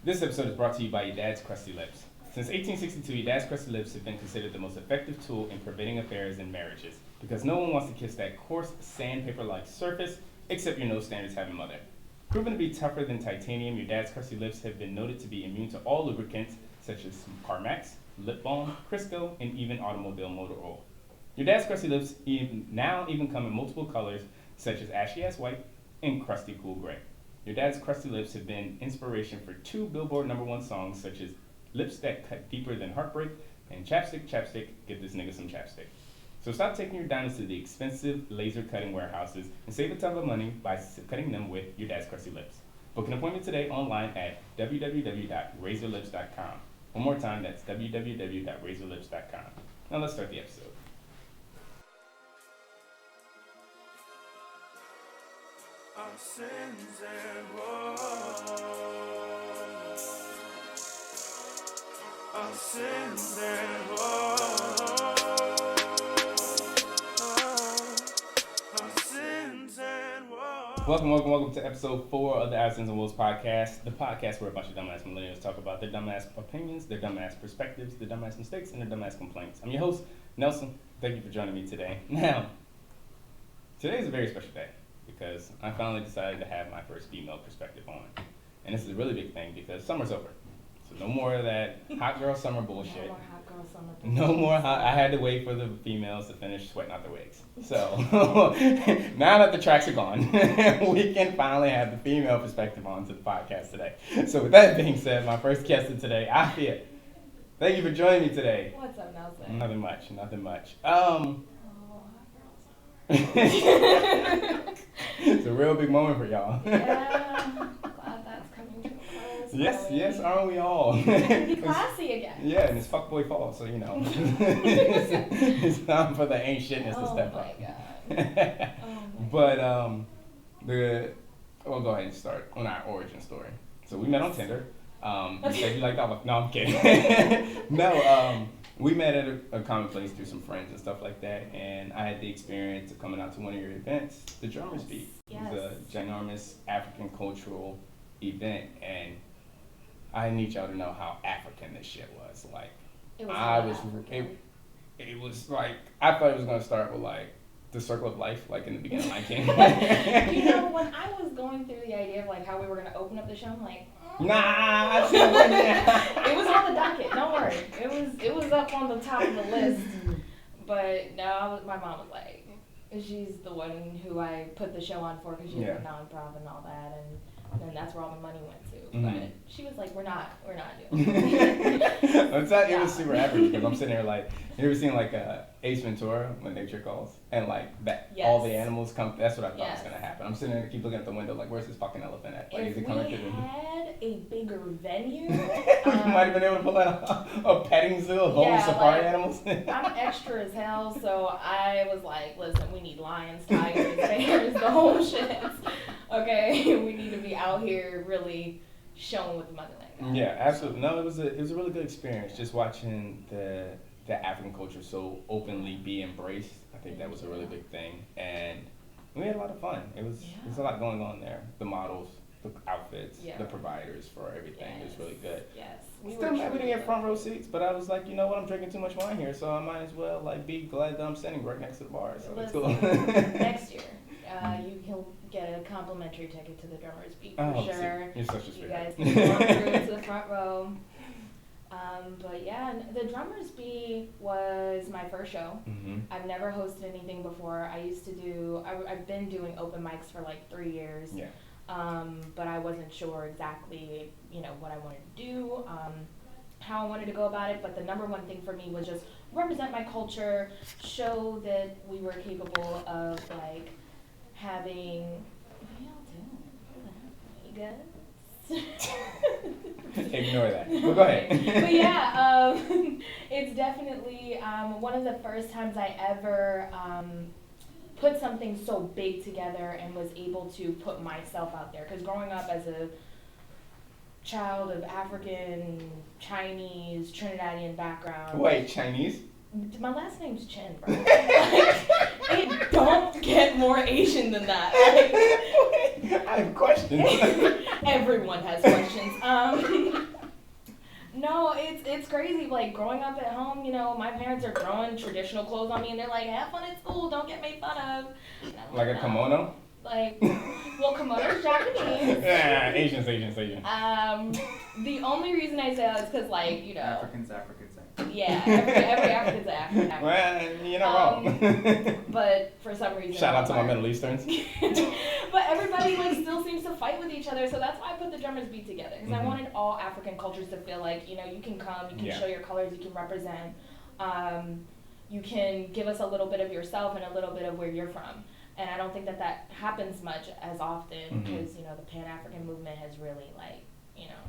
This episode is brought to you by your dad's crusty lips. Since 1862, your dad's crusty lips have been considered the most effective tool in preventing affairs and marriages because no one wants to kiss that coarse, sandpaper-like surface except your nose standards having mother. Proven to be tougher than titanium, your dad's crusty lips have been noted to be immune to all lubricants such as Carmex, lip balm, Crisco, and even automobile motor oil. Your dad's crusty lips now even come in multiple colors such as ashy ass white and crusty cool gray. Your dad's crusty lips have been inspiration for 2 Billboard #1 songs such as Lips That Cut Deeper Than Heartbreak and Chapstick, Chapstick, Get This Nigga Some Chapstick. So stop taking your diamonds to the expensive laser cutting warehouses and save a ton of money by cutting them with your dad's crusty lips. Book an appointment today online at www.razorlips.com. One more time, that's www.razorlips.com. Now let's start the episode. Our sins and woes. Our sins and woes. Our sins and woes. Welcome to episode 4 of the Our Sins and Woes podcast, the podcast where a bunch of dumbass millennials talk about their dumbass opinions, their dumbass perspectives, their dumbass mistakes, and their dumbass complaints. I'm your host, Nelson. Thank you for joining me today. Now, today is a very special day because I finally decided to have my first female perspective on. And this is a really big thing because summer's over. So no more of that hot girl summer bullshit. No more hot girl summer bullshit. No more I had to wait for the females to finish sweating out their wigs. So now that the tracks are gone, we can finally have the female perspective on to the podcast today. So with that being said, my first guest of today, Afia. Thank you for joining me today. What's up, Nelson? Nothing much. Oh, hot girl summer. It's a real big moment for y'all. Yeah, glad that's coming to a close. Yes, aren't we all? Be classy again. Yeah, and it's fuckboy fall, so you know. It's time for the ain't shitness to step up. Oh my god. But we'll go ahead and start on our origin story. So we met on Tinder. You said you liked all. No, I'm kidding. No, we met at a common place through some friends and stuff like that, and I had the experience of coming out to one of your events, the Drummers Beat. Yes. It was a ginormous African cultural event, and I need y'all to know how African this shit was. Like, It was it was like, I thought it was gonna start with like the circle of life, like in the beginning of my king. You know, when I was going through the idea of like how we were gonna open up the show, I'm like, Nah, it was on the docket. Don't worry, it was up on the top of the list. But no, my mom was like, she's the one who I put the show on for because she's a non-prof and all that, and then that's where all the money went to. Mm-hmm. But she was like, we're not doing it. It was super average because I'm sitting there like, you ever seen like Ace Ventura when nature calls and like that all the animals come? That's what I thought was gonna happen. I'm sitting there and keep looking at the window like, where's this fucking elephant at? Like, If we had a bigger venue, we might have been able to pull out a petting zoo of all the safari animals. I'm extra as hell, so I was like, listen, we need lions, tigers, bears, the whole shit. Okay, we need to be out here really showing what the motherland got. Yeah, absolutely. No, it was a really good experience just watching the African culture so openly be embraced. I think that was a really big thing, and we had a lot of fun. There's a lot going on there. The models, the outfits, the providers for everything. It was really good. Yes. Still happy to get front row seats, but I was like, you know what, I'm drinking too much wine here, so I might as well like be glad that I'm standing right next to the bar. So it's cool. Next year, you can get a complimentary ticket to the Drummers Beat for sure. You're such a You sweetheart. guys can walk through to the front row. But yeah, the Drummers Beat was my first show. Mm-hmm. I've never hosted anything before. I've been doing open mics for like 3 years. Yeah. But I wasn't sure exactly, what I wanted to do, how I wanted to go about it. But the number one thing for me was just represent my culture, show that we were capable of like having. What are y'all doing? You guys? Ignore that. But go ahead. But yeah, it's definitely one of the first times I ever put something so big together and was able to put myself out there. Because growing up as a child of African, Chinese, Trinidadian background. Wait, Chinese? My last name's Chen, bro. It don't get more Asian than that. I have questions. Everyone has questions. No, it's crazy. Like growing up at home, you know, my parents are throwing traditional clothes on me, and they're like, "Have fun at school. Don't get made fun of." And I'm Like a "No." kimono? Like, well, kimono's Japanese. Yeah, Asians. The only reason I say that is because, like, you know. Africans. Yeah, every African's an African. Well, you're not wrong. But for some reason. Shout out to my Middle Easterns. But everybody like still seems to fight with each other, so that's why I put the drummers beat together, because I Mhm. wanted all African cultures to feel like, you know, you can come, you can Yeah. show your colors, you can represent, you can give us a little bit of yourself and a little bit of where you're from. And I don't think that that happens much as often, Mhm. because you know the Pan-African movement has really like, you know,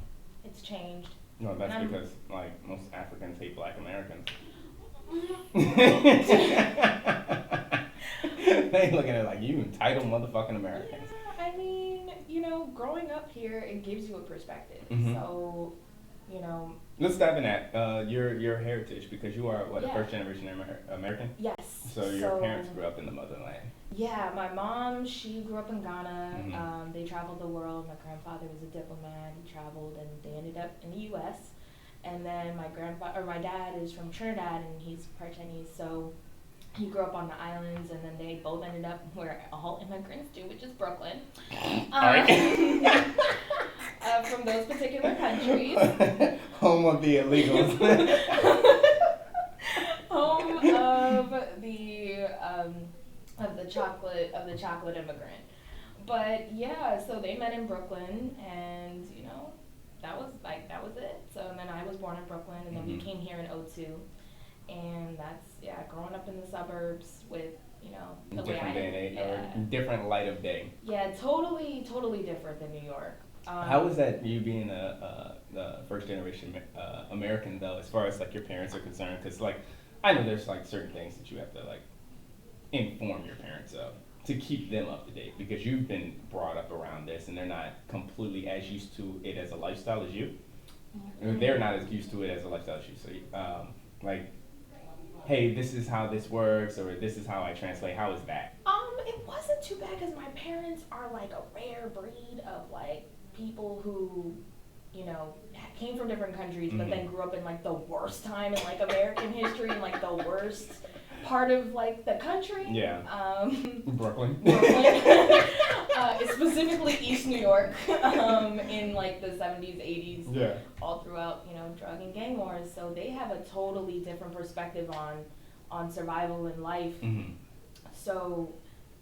it's changed. No, that's And I'm- because like most Africans hate Black Americans. They looking at it like you entitled motherfucking Americans. Yeah, I mean, you know, growing up here, it gives you a perspective. Mhm. So, you know, Let's dive in that your heritage, because you are what, Yeah. first generation American. yes. So your parents grew up in the motherland. Yeah, my mom, she grew up in Ghana. Mhm. They traveled the world. My grandfather was a diplomat. He traveled, and they ended up in the U.S. And then my dad is from Trinidad, and he's part Chinese. So he grew up on the islands, and then they both ended up where all immigrants do, which is Brooklyn. From those particular countries. Home of the illegals. Home of the chocolate immigrant. But yeah, so they met in Brooklyn, and you know, that was it. So and then I was born in Brooklyn, and then we Mhm. came here in '02, and that's growing up in the suburbs with, you know, the way Different day and age, yeah. or different light of day. Yeah, totally different than New York. How was that, you being a first generation American though, as far as like your parents are concerned? Because like I know there's like certain things that you have to like inform your parents of to keep them up to date, because you've been brought up around this and they're not completely as used to it as a lifestyle as you. Or they're not as used to it as a lifestyle as you. So like, hey, this is how this works, or this is how I translate. How is that? It wasn't too bad, because my parents are like a rare breed of like people who, you know, came from different countries, but then grew up in like the worst time in like American history, and like the worst part of like the country. Yeah. Brooklyn. Specifically East New York, in like the 70s, 80s, Yeah. all throughout, you know, drug and gang wars. So they have a totally different perspective on survival in life. Mm-hmm. So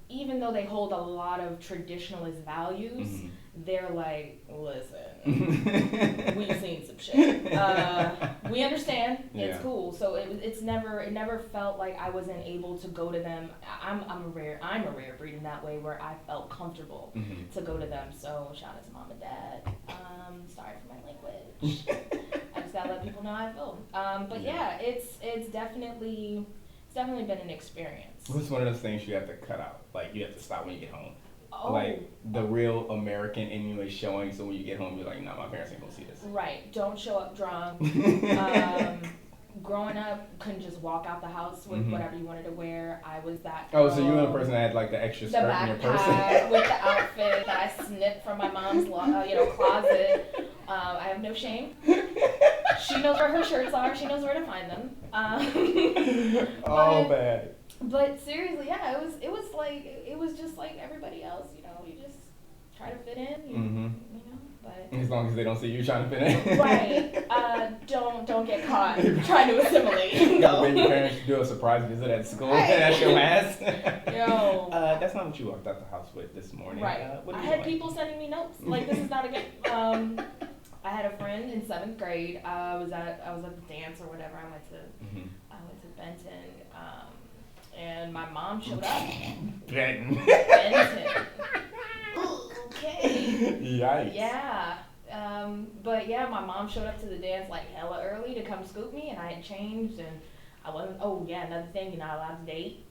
even though they hold a lot of traditionalist values, they're like, listen, we've seen some shit. We understand. It's Yeah. cool. So it never felt like I wasn't able to go to them. I'm a rare breed in that way, where I felt comfortable to go to them. So shout out to mom and dad. Sorry for my language. I just gotta let people know how I feel. But yeah, it's definitely been an experience. What's one of those things you have to cut out? Like you have to stop when you get home. Oh. Like the real American in you is showing, so when you get home you're like, no, my parents ain't gonna see this. Right. Don't show up drunk. Growing up, couldn't just walk out the house with whatever you wanted to wear. I was that Oh, so you were the girl. person that had like the extra The skirt in your purse. backpack with the outfit that I snipped from my mom's closet. I have no shame. She knows where her shirts are. She knows where to find them. Oh, bad. But seriously, yeah, it was just like everybody else. You know, you just try to fit in. You know, but. As long as they don't see you trying to fit in. Right. Don't get caught trying to assimilate. You No. made your parents do a surprise visit at school Right. and that's your ass. Yo. That's not what you walked out the house with this morning. Right. What are I you had doing? people sending me notes. Like, this is not a good. I had a friend in 7th grade. I was at the dance or whatever. I went to Benton. And my mom showed up. Benton. Benton. Okay. Yikes. Yeah. But yeah, my mom showed up to the dance like hella early to come scoop me, and I had changed, and I wasn't. Oh yeah, another thing, you're not allowed to date.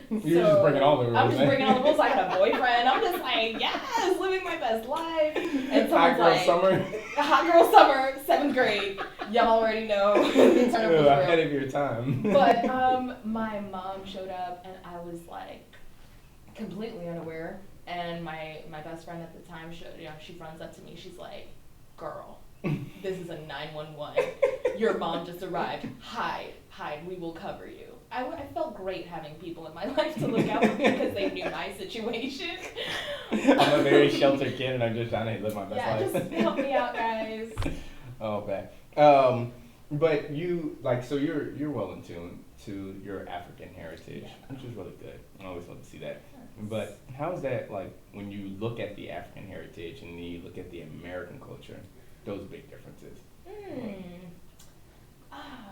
You're just bringing all the rules. I'm just eh? bringing all the rules. I got a boyfriend. I'm just like, yes, living my best life. And Hot someone's girl like, summer. hot girl summer, 7th grade. Y'all already know. The turn was Ahead real. of your time. But my mom showed up, and I was like completely unaware. And my best friend at the time, she runs up to me. She's like, "Girl, this is a 911. Your mom just arrived. Hide, we will cover you. I felt great having people in my life to look out for me because they knew my situation. I'm a very sheltered kid and I'm just trying to live my best life. Yeah, just help me out, guys. Oh, bad. But you, like, so you're well in tune to your African heritage, which is really good. I always love to see that. But how is that, like, when you look at the African heritage and then you look at the American culture, those big differences?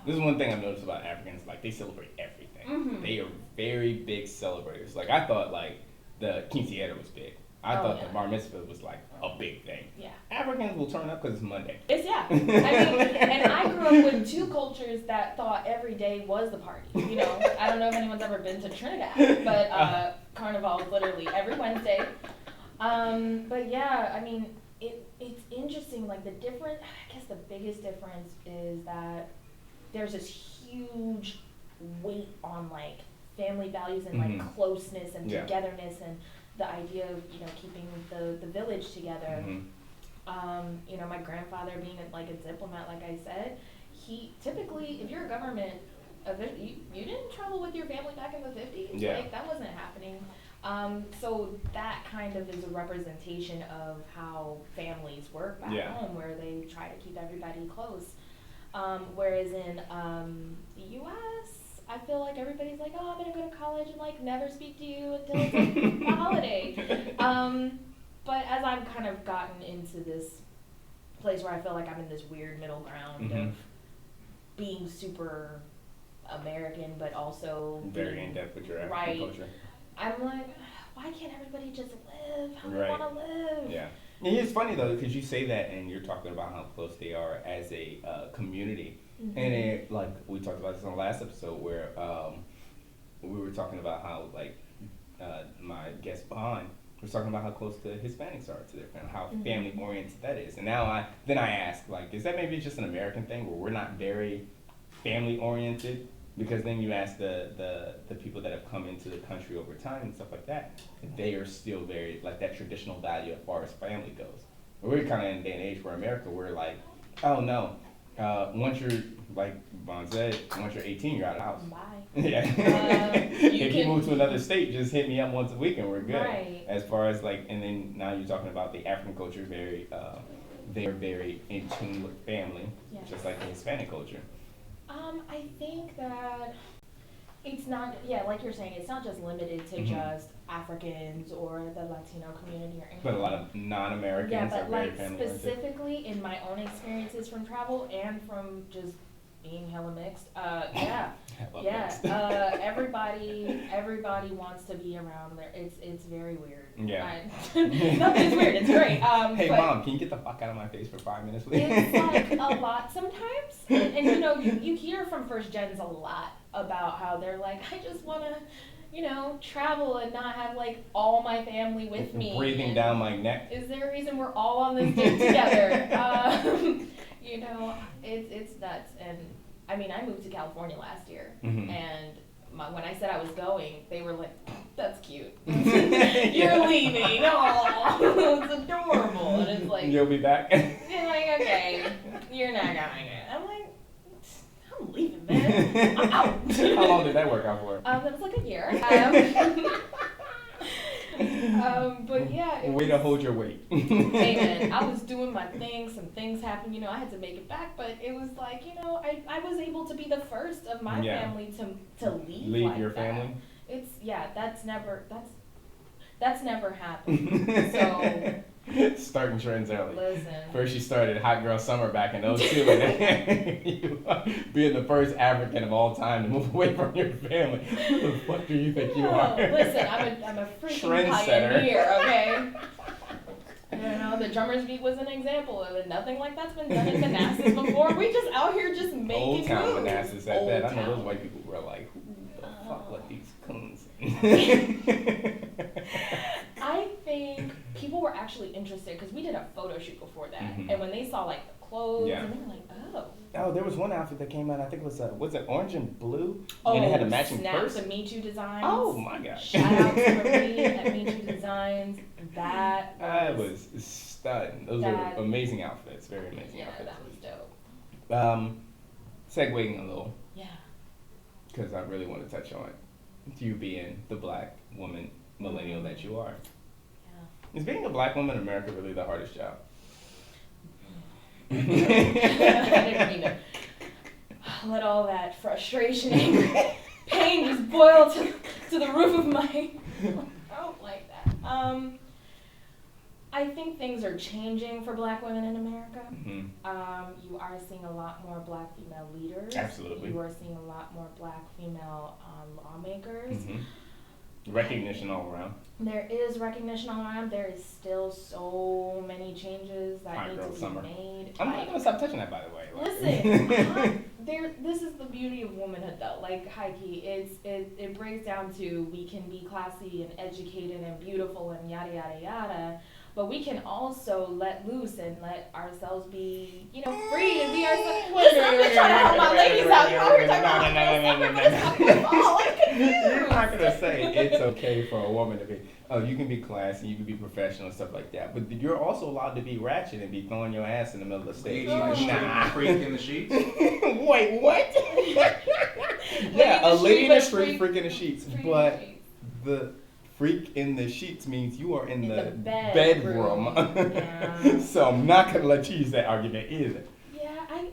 This is one thing I've noticed about Africans, like, they celebrate everything. Mm-hmm. They are very big celebrators. Like, I thought, like, the quinceañera was big. I thought the bar mitzvah was, like, a big thing. Yeah. Africans will turn up because it's Monday. I mean, and I grew up with two cultures that thought every day was the party. You know, I don't know if anyone's ever been to Trinidad, but Carnival is literally every Wednesday. But yeah, I mean, it's interesting. Like I guess the biggest difference is that there's this huge weight on like family values and like closeness and togetherness and the idea of, you know, keeping the village together. You know, my grandfather being like a diplomat, like I said, he typically, if you're a government official, you didn't travel with your family back in the 50s. Yeah. Like that wasn't happening. So that kind of is a representation of how families work back home, where they try to keep everybody close. Whereas in the U.S., I feel like everybody's like, oh, I'm gonna go to college and like never speak to you until it's like a holiday. But as I've kind of gotten into this place where I feel like I'm in this weird middle ground of being super American, but also very in depth with your African culture. I'm like, why can't everybody just live how they want to live? Yeah. And it's funny though, because you say that and you're talking about how close they are as a community. And it, like we talked about this on the last episode where we were talking about how like my guest Bond was talking about how close the Hispanics are to their family, how family oriented that is. And now I ask, like, is that maybe just an American thing where we're not very family oriented? Because then you ask the people that have come into the country over time and stuff like that, they are still very like that traditional value as far as family goes. We're kind of in a day and age where America, we're like, oh no. Once you're, like Vaughn said, once you're 18, you're out of the house. Bye. Yeah. If you move to another state, just hit me up once a week and we're good. Right. As far as like, and then now you're talking about the African culture, they're very in tune with family, just like the Hispanic culture. I think that it's not, like you're saying, it's not just limited to just Africans or the Latino community or anything. But a lot of non-Americans are very family oriented. Specifically in my own experiences from travel and from just being hella mixed, everybody wants to be around there. It's very weird. Yeah. No, it's weird. It's great. Hey, but Mom, can you get the fuck out of my face for 5 minutes, please? it's like a lot sometimes, and you know, you hear from first gens a lot about how they're like, I just wanna, you know, travel and not have like all my family with me. Breathing down my neck. Is there a reason we're all on this date together? You know, it's nuts. And I mean, I moved to California last year, and when I said I was going, they were like, that's cute. You're leaving. Oh, it's adorable. And it's like, you'll be back. You're like, okay, you're not going. I'm like, I'm leaving, man. I'm out. How long did that work out for? That was like a year. But yeah. Way to hold your weight. Hey man, I was doing my thing, some things happened, you know, I had to make it back, but it was like, you know, I was able to be the first of my family to leave like your that. family? It's, that's never happened. So starting trends early. listen. First you started Hot Girl Summer back in '02, and then you being the first African of all time to move away from your family. Who the fuck do you think you are? Listen, I'm a freaking pioneer, okay? You know, the drummers beat was an example of it. Nothing like that's been done in Manassas before. We just out here just making Old Town moves. Manassas at that. I know those white people were like, who the fuck let these coons in? I think people were actually interested because we did a photo shoot before that, and when they saw like the clothes, and they were like, "Oh, Oh, there was one outfit that came out. I think it was it orange and blue, and it had a matching snap purse. the Me Too Designs. Oh my gosh! Shout out to Marie at Me Too Designs. That was stunning. Those are amazing outfits. Very amazing outfits. That was dope. Segueing a little. Yeah. Because I really want to touch on you being the black woman millennial that you are. Yeah. Is being a black woman in America really the hardest job? I didn't mean to let all that frustration, anger, pain just boil to the roof of my. I don't like that. I think things are changing for black women in America. Mm-hmm. You are seeing a lot more black female leaders. Absolutely. You are seeing a lot more black female lawmakers. Mm-hmm. Recognition all around. There is recognition all around. There is still so many changes that need to be made. I'm not gonna stop touching that, by the way. Listen, this is the beauty of womanhood, though. Like, high key, it breaks down to we can be classy and educated and beautiful and yada yada yada, but we can also let loose and let ourselves be, free and be ourselves. Listen, I'm just trying to help my ladies out. You're over here talking about summer, but it's not fall. I'm confused. You're not gonna say it's okay for a woman to be. Oh, you can be classy, you can be professional and stuff like that, but you're also allowed to be ratchet and be throwing your ass in the middle of the stage. Like, freak in the sheets. Wait, what? Yeah, a lady in the street, freak in the sheets, but the freak in the sheets means you are in the bedroom. Yeah. So I'm not gonna let you use that argument either. Yeah,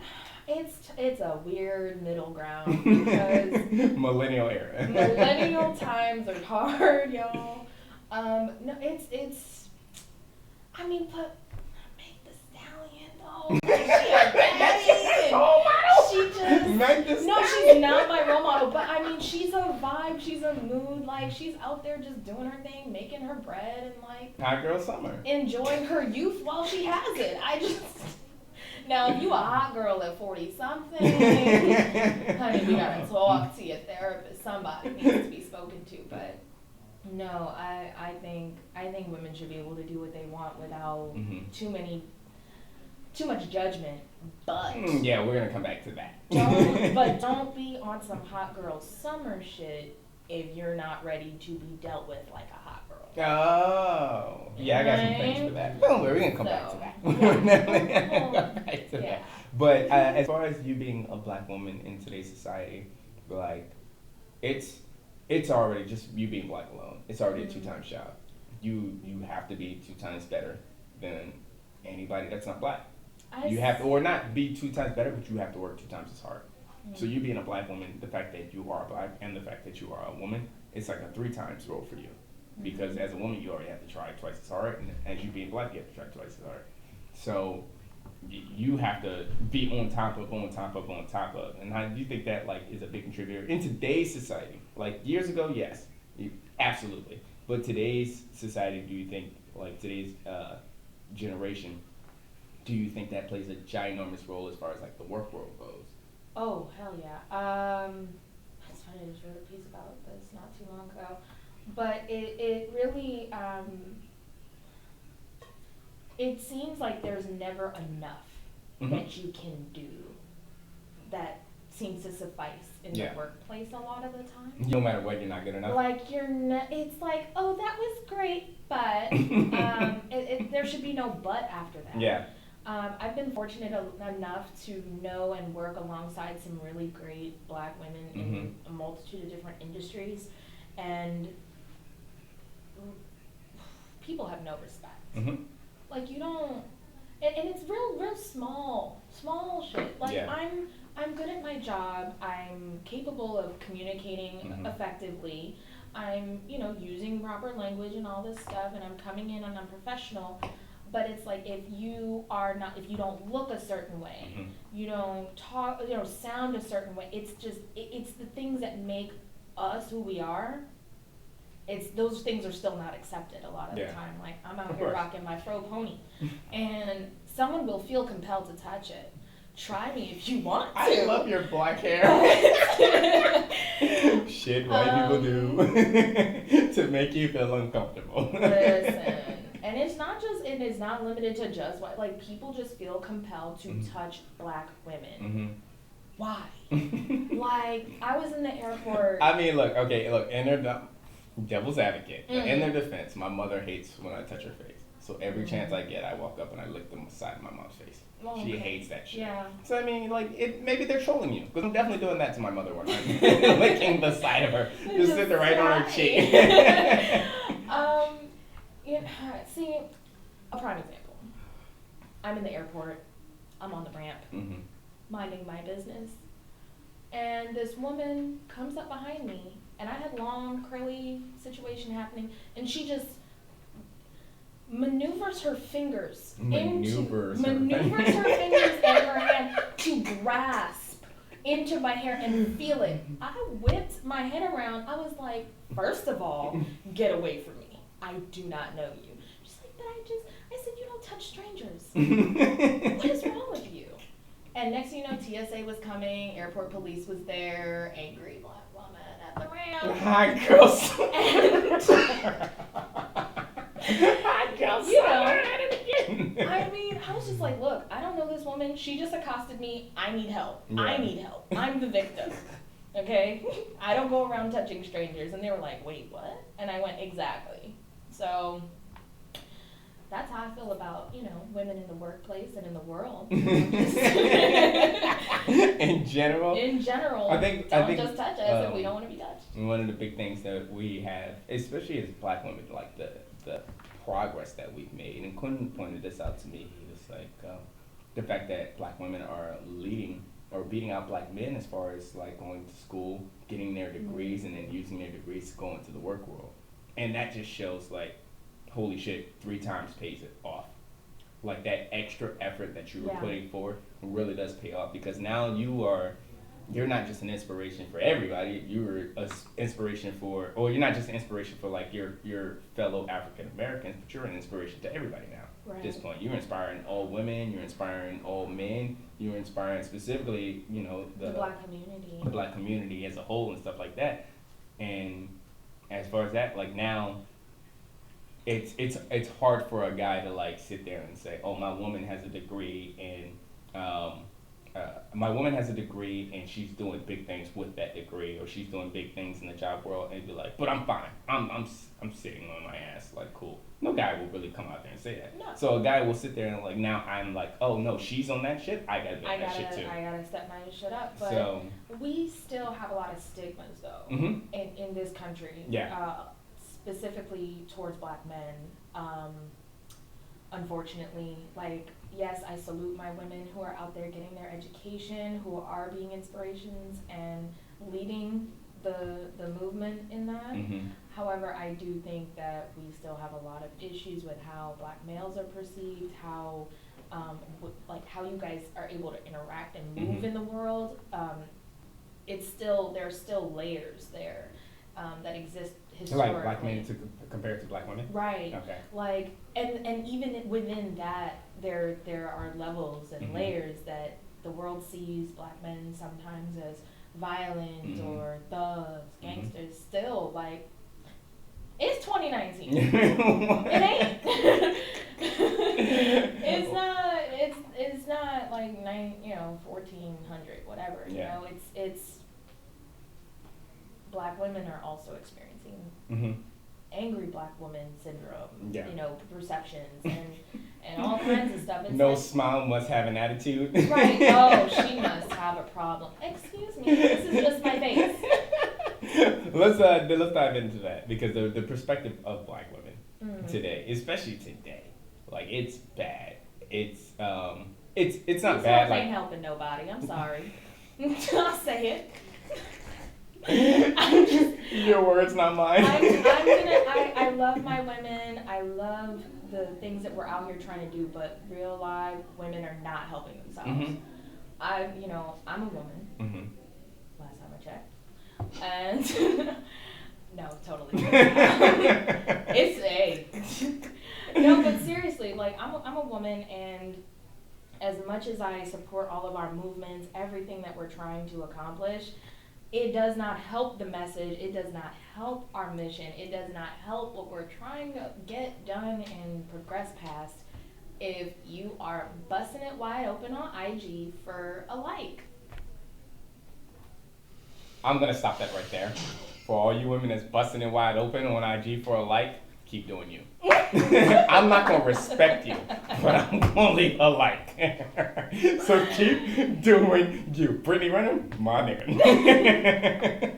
it's a weird middle ground because millennial era. Millennial times are hard, y'all. No, it's. I mean, but Meg the Stallion though. She's not my role model, but I mean, she's a vibe, she's a mood, like she's out there just doing her thing, making her bread, and like hot girl summer, enjoying her youth while she has it. Now, if you a hot girl at 40 something, honey, we gotta talk to your therapist. Somebody needs to be spoken to, but. No, I think women should be able to do what they want without too much judgment. But yeah, we're gonna come back to that. Don't be on some hot girl summer shit if you're not ready to be dealt with like a hot girl. Oh, yeah, I got some things for that. Don't worry, we're gonna come back to that. Come back to that. But as far as you being a black woman in today's society, like it's already just you being black alone. It's already a 2-time shot. You have to be 2 times better than anybody that's not black. You have to, or not be 2 times better, but you have to work 2 times as hard. So you being a black woman, the fact that you are black and the fact that you are a woman, it's like a 3 times role for you. Because as a woman, you already have to try twice as hard, and as you being black, you have to try twice as hard. So you have to be on top of, and how do you think that like is a big contributor in today's society? Like years ago, yes, absolutely. But today's society, do you think like today's generation, do you think that plays a ginormous role as far as like the work world goes? Oh hell yeah. That's funny. I just wrote a piece about this not too long ago, but it really it seems like there's never enough that you can do that seems to suffice in the workplace a lot of the time. No matter what, you're not good enough. Like it's like, oh, that was great, but there should be no but after that. Yeah. I've been fortunate enough to know and work alongside some really great black women in a multitude of different industries, and people have no respect. Like you don't, and it's real small shit. Like I'm good at my job. I'm capable of communicating effectively. I'm using proper language and all this stuff, and I'm coming in and I'm professional. But it's like if you don't look a certain way, you don't talk, sound a certain way. It's just it's the things that make us who we are. Those things are still not accepted a lot of the time. Like I'm out here rocking my fro pony, and someone will feel compelled to touch it. Try me if you want to. I love your black hair. Shit white people do to make you feel uncomfortable. Listen, and it's not just, it is not limited to just white, like, people just feel compelled to touch black women. Why? Like, I was in the airport. I mean, look, in their devil's advocate, but in their defense, my mother hates when I touch her face. So every chance I get, I walk up and I lick the side of my mom's face. Oh, She okay. hates that shit. Yeah. So I mean, like, maybe they're trolling you, because I'm definitely doing that to my mother one time, licking the side of her, just sitting right on her cheek. See, a prime example. I'm in the airport. I'm on the ramp, minding my business, and this woman comes up behind me, and I had long curly situation happening, and she just maneuvers her fingers Maneuvers her fingers and her hand to grasp into my hair and feel it. I whipped my head around. I was like, first of all, get away from me. I do not know you. She's like, but I said, you don't touch strangers. What is wrong with you? And next thing you know, TSA was coming, airport police was there, angry black woman at the ramp. Hi, girls. You know, I mean, I was just like, look, I don't know this woman. She just accosted me. I need help. Yeah. I need help. I'm the victim. Okay? I don't go around touching strangers. And they were like, wait, what? And I went, exactly. So that's how I feel about, women in the workplace and in the world. In general? In general, I think just touch us if we don't want to be touched. One of the big things that we have, especially as black women, like the progress that we've made, and Quinn pointed this out to me. He was like, the fact that black women are leading or beating out black men as far as like going to school, getting their degrees, and then using their degrees to go into the work world. And that just shows like, holy shit, 3 times pays it off. Like that extra effort that you were putting forth really does pay off, because now you're not just an inspiration for everybody. You're an inspiration for, or you're not just an inspiration for like your fellow African Americans, but you're an inspiration to everybody now. Right. At this point, you're inspiring all women. You're inspiring all men. You're inspiring specifically, the black community as a whole and stuff like that. And as far as that, like now, it's hard for a guy to like sit there and say, oh, my woman has a degree and she's doing big things with that degree, or she's doing big things in the job world, and be like, but I'm fine. I'm sitting on my ass, like, cool. No guy will really come out there and say that. No. So a guy will sit there and like, now I'm like, oh no, she's on that shit. I gotta be on that shit too. I gotta step my shit up. But so, we still have a lot of stigmas though in this country. Yeah. Specifically towards black men. Unfortunately, like, yes, I salute my women who are out there getting their education, who are being inspirations and leading the movement in that. However, I do think that we still have a lot of issues with how black males are perceived, how how you guys are able to interact and move in the world. There are still layers there that exist historically. Like black men compared to black women? Right. Okay. Like, and even within that, there are levels and layers that the world sees black men sometimes as violent or thugs, gangsters. Still, like, it's 2019. It ain't. It's not like 1400, whatever. Yeah. It's black women are also experiencing angry black woman syndrome, perceptions and all kinds of stuff. It's no smile must have an attitude. Right. Oh, she must have a problem. Excuse me, this is just my face. Let's dive into that, because the perspective of black women today, especially today, like, it's bad. It's not bad. I ain't helping nobody. I'm sorry. I'll say it. Your words, not mine. I love my women. I love the things that we're out here trying to do, but real live women are not helping themselves. I'm a woman. Last time I checked. And no, totally. No, but seriously, like, I'm a woman, and as much as I support all of our movements, everything that we're trying to accomplish, it does not help the message. It does not help our mission. It does not help what we're trying to get done and progress past if you are busting it wide open on IG for a like. I'm gonna stop that right there. For all you women that's busting it wide open on IG for a like, keep doing you. I'm not gonna respect you, but I'm gonna leave a like. So keep doing you. Brittany Renner, my nigga.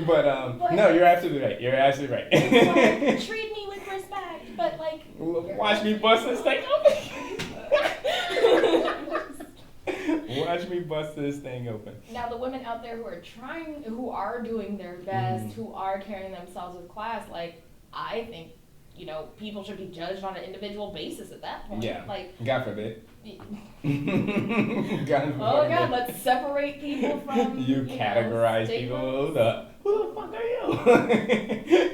but no, you're absolutely right. You're absolutely right. Like, treat me with respect, but like. Watch me bust this thing open. Watch me bust this thing open. Now the women out there who are doing their best, who are carrying themselves with class, like, I think, people should be judged on an individual basis at that point. Yeah. Like, God forbid. Oh God, let's separate people from you categorize people. Who the fuck are you?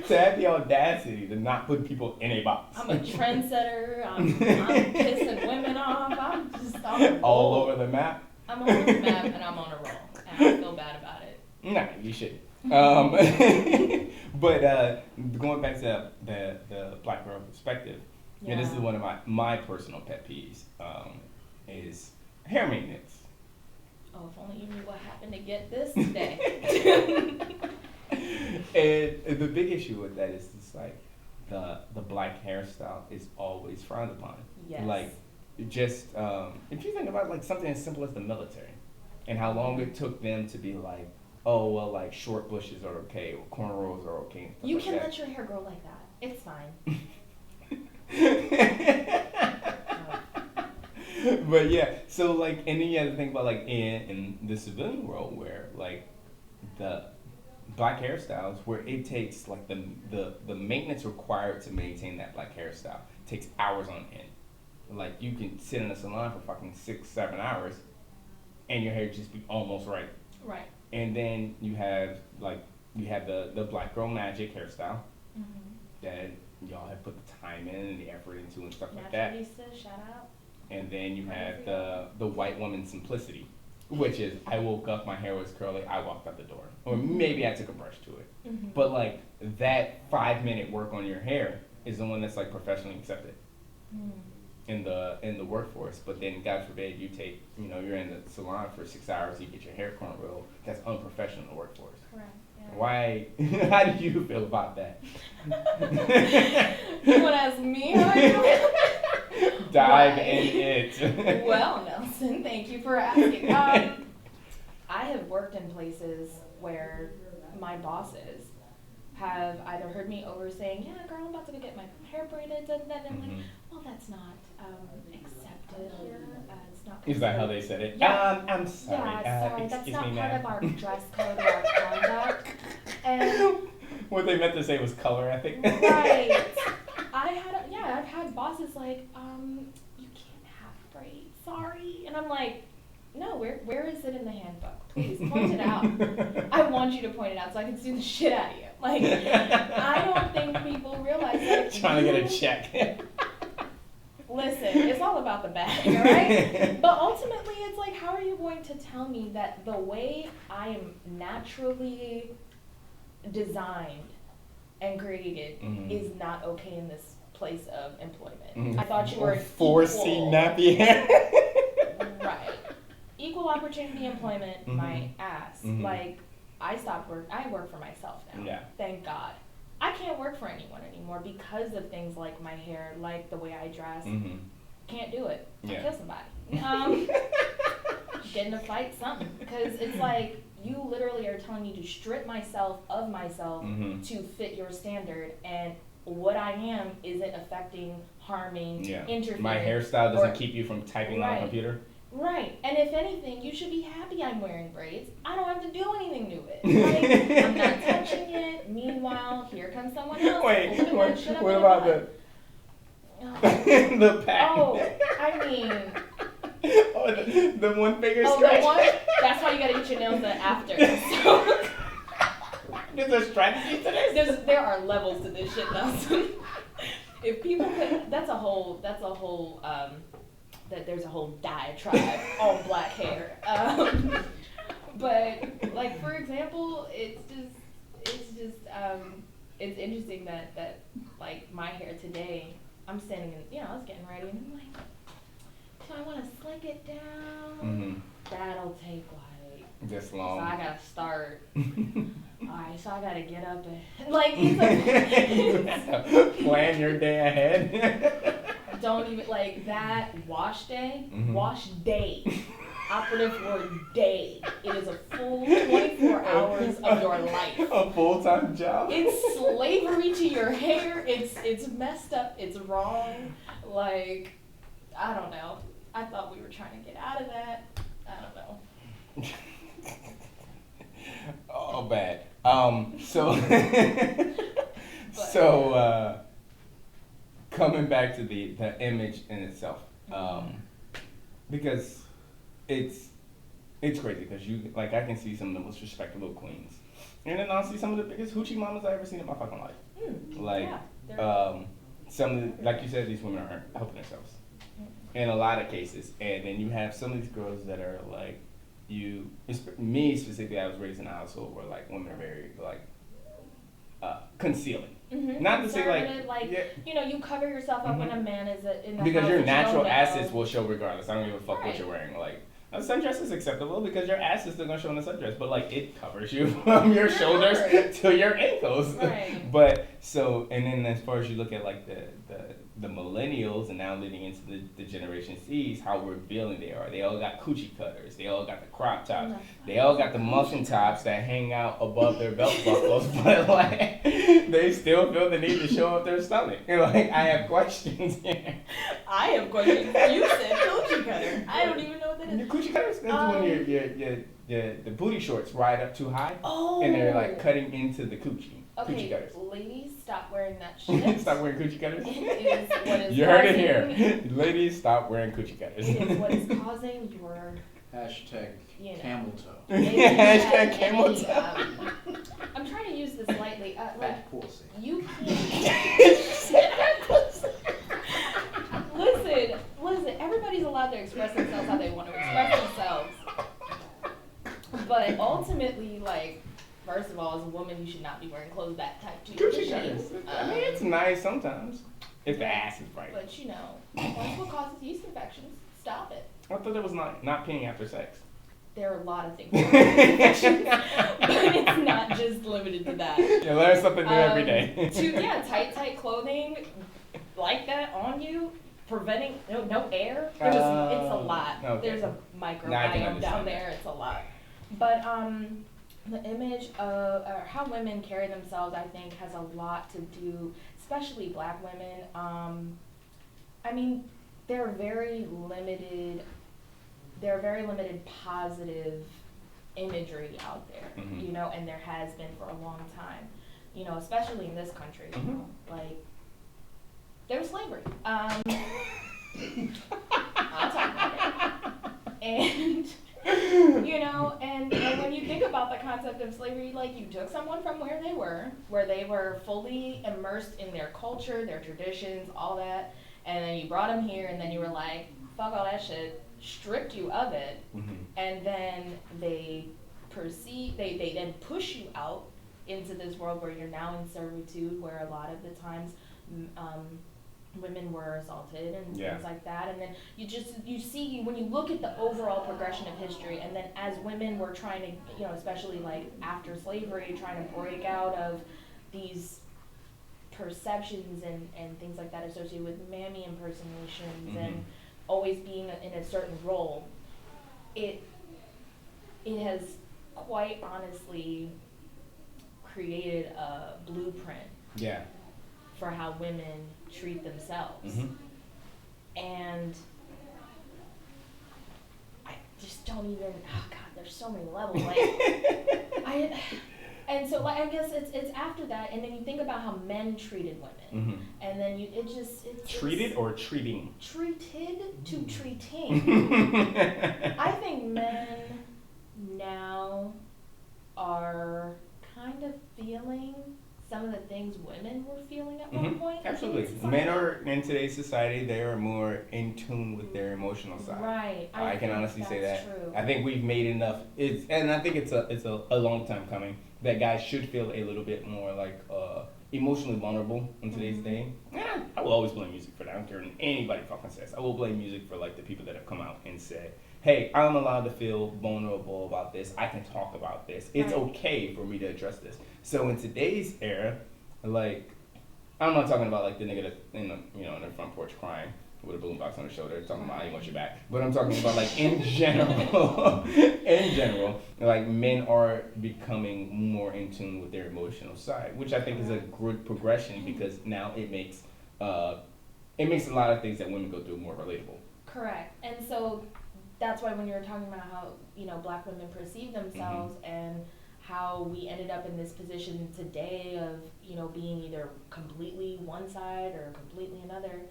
To have the audacity to not put people in a box. I'm a trendsetter. I'm pissing women off. I'm on a roll. All over the map. I'm on the map and I'm on a roll, and I feel bad about it. Nah, you shouldn't. But going back to the black girl perspective, and this is one of my personal pet peeves, is hair maintenance. Oh, if only you knew what happened to get this today. And the big issue with that is just like the black hairstyle is always frowned upon. Yes. Like, just if you think about like something as simple as the military and how long it took them to be like, oh well, like short bushes are okay or cornrows are okay. And stuff You like can that. let your hair grow like that. It's fine. But yeah, so like, and then you have to think about like in the civilian world where like the black hairstyles, where it takes like the maintenance required to maintain that black hairstyle takes hours on end. Like, you can sit in a salon for fucking 6-7 hours and your hair just be almost right. Right. And then you have the black girl magic hairstyle that y'all have put the time in and the effort into and stuff like that. Naturalista, shout out. And then you have the white woman simplicity, which is I woke up, my hair was curly, I walked out the door. Or maybe I took a brush to it. But like that 5-minute work on your hair is the one that's like professionally accepted in the workforce. But then God forbid you take, you're in the salon for 6 hours, you get your hair cornrow. That's unprofessional in the workforce. Correct. Yeah. Why? How do you feel about that? You want to ask me how I feel? Dive in it. Well, Nelson, thank you for asking. I have worked in places where my bosses have either heard me over saying, yeah, girl, I'm about to go get my hair braided, and then I'm like, well, that's not accepted here. It's not. Is that how they said it? Yeah. I'm sorry. Yeah, sorry, that's excuse not me, part ma'am. of our dress code or our conduct. And What they meant to say was color ethic. right. I've had bosses like, you can't have braids, sorry. And I'm like, no, where is it in the handbook? Please point it out. I want you to point it out so I can sue the shit out of you. Like, I don't think people realize that. Trying to get a check. Listen, it's all about the bag, all right? But ultimately, it's like, how are you going to tell me that the way I am naturally designed and created is not okay in this place of employment? I thought you were an 4C equal- nappy hair. Right. Equal opportunity employment, my ass. Like, I work for myself now. Yeah. Thank God. I can't work for anyone anymore because of things like my hair, like the way I dress. Can't do it. Yeah. I'll kill somebody. Get in a fight, something. Because it's like, you literally are telling me to strip myself of myself to fit your standard, and what I am isn't affecting, harming, interfering. My hairstyle doesn't keep you from typing on a computer. Right. And if anything, you should be happy I'm wearing braids. I don't have to do anything to it. Like, I'm not touching it. Meanwhile, here comes someone else. Wait, pulling that shit up what in about the the pack? Oh, I mean. Oh, the one finger Oh, stretch. the one? That's why you gotta get your nails done after. So. There's a strategy to this? There are levels to this shit, Nelson. If people could, that's a whole that there's a whole diatribe on black hair. But like for example, it's interesting that like my hair today, I'm standing in, I was getting ready and I'm like, so I want to slick it down. Mm-hmm. That'll take like This So long. I gotta start. Alright, so I gotta get up and like it's Plan your day ahead. don't even like that wash day. Mhm. Wash day. Operative word day. It is a full 24 hours of your life. A full-time job. It's slavery to your hair. It's messed up. It's wrong. Like I don't know. I thought we were trying to get out of that. I don't know. Oh, bad. So coming back to the image in itself, because it's crazy because you like I can see some of the most respectable queens, and then I'll see some of the biggest hoochie mamas I ever seen in my fucking life. Like some of the, like you said, these women aren't helping themselves in a lot of cases, and then you have some of these girls that are like me specifically. I was raised in a household where like women are very like concealing. Mm-hmm. Not to say like yeah, you cover yourself up when a man is in the because house your that you natural don't know. assets will show regardless. I don't give a fuck Right. what you're wearing. Like a sundress is acceptable because your ass is still gonna show in a sundress, but like it covers you from your shoulders to your ankles. Right. But so and then as far as you look at like the millennials and now leading into the Generation C's, how revealing they are. They all got coochie cutters. They all got the crop tops. They all got the muffin tops that hang out above their belt buckles, but like they still feel the need to show up their stomach. Like I have questions here. I have questions. You said coochie cutter. I don't even know what that The is. coochie cutters, that's when the booty shorts ride up too high Oh. and they're like cutting into the coochie. Coochie Okay, cutters. ladies, stop wearing that shit. Stop wearing coochie cutters. It is what is You heard it causing- here. Ladies, stop wearing coochie cutters. It is what is causing your Hashtag You know. camel toe. maybe you Hashtag had camel any, toe. I'm trying to use this lightly. Like Fat pussy. you can't. Listen. Everybody's allowed to express themselves how they want to express themselves. But ultimately, like, first of all, as a woman, you should not be wearing clothes that tight to your Coochie cutters. machine. I mean, it's nice sometimes if the ass is right. But that's what causes yeast infections. Stop it. I thought that was not peeing after sex. There are a lot of things that cause yeast infections, but it's not just limited to that. You learn something new every day. Tight clothing like that on you, preventing no air. It's a lot. Okay. There's a Now I can microbiome understand down that. there. It's a lot. But the image of how women carry themselves, I think, has a lot to do, especially black women. I mean, there are very limited positive imagery out there, Mhm. and there has been for a long time, especially in this country, like there was slavery. I'll talk about it. And and when you think about the concept of slavery, like you took someone from where they were fully immersed in their culture, their traditions, all that, and then you brought them here, and then you were like, fuck all that shit, stripped you of it, and then they then push you out into this world where you're now in servitude, where a lot of the times women were assaulted and things like that. And then you see, when you look at the overall progression of history, and then as women were trying to, especially like after slavery, trying to break out of these perceptions and things like that associated with mammy impersonations and always being in a certain role, it has quite honestly created a blueprint for how women treat themselves. And I just don't even, there's so many levels. Like, and so like I guess it's after that, and then you think about how men treated women, and then it's treated or treating? Treated to treating. I think men now are kind of feeling some of the things women were feeling at one point. in Absolutely. today's Men society. are, in today's society, they are more in tune with their emotional side. Right. I can think honestly say that's that. True. I think we've made enough. And I think it's a long time coming that guys should feel a little bit more like emotionally vulnerable in today's day. Yeah, I will always blame music for that. I don't care what anybody fucking says. I will blame music for like the people that have come out and said, "Hey, I'm allowed to feel vulnerable about this. I can talk about this. It's Right. okay for me to address this." So in today's era, like, I'm not talking about like the nigga that's in the front porch crying with a boombox on his shoulder talking about I want your back. But I'm talking about like in general, like men are becoming more in tune with their emotional side, which I think is a good progression because now it makes a lot of things that women go through more relatable. Correct. And so that's why when you were talking about how, black women perceive themselves and how we ended up in this position today of, being either completely one side or completely another,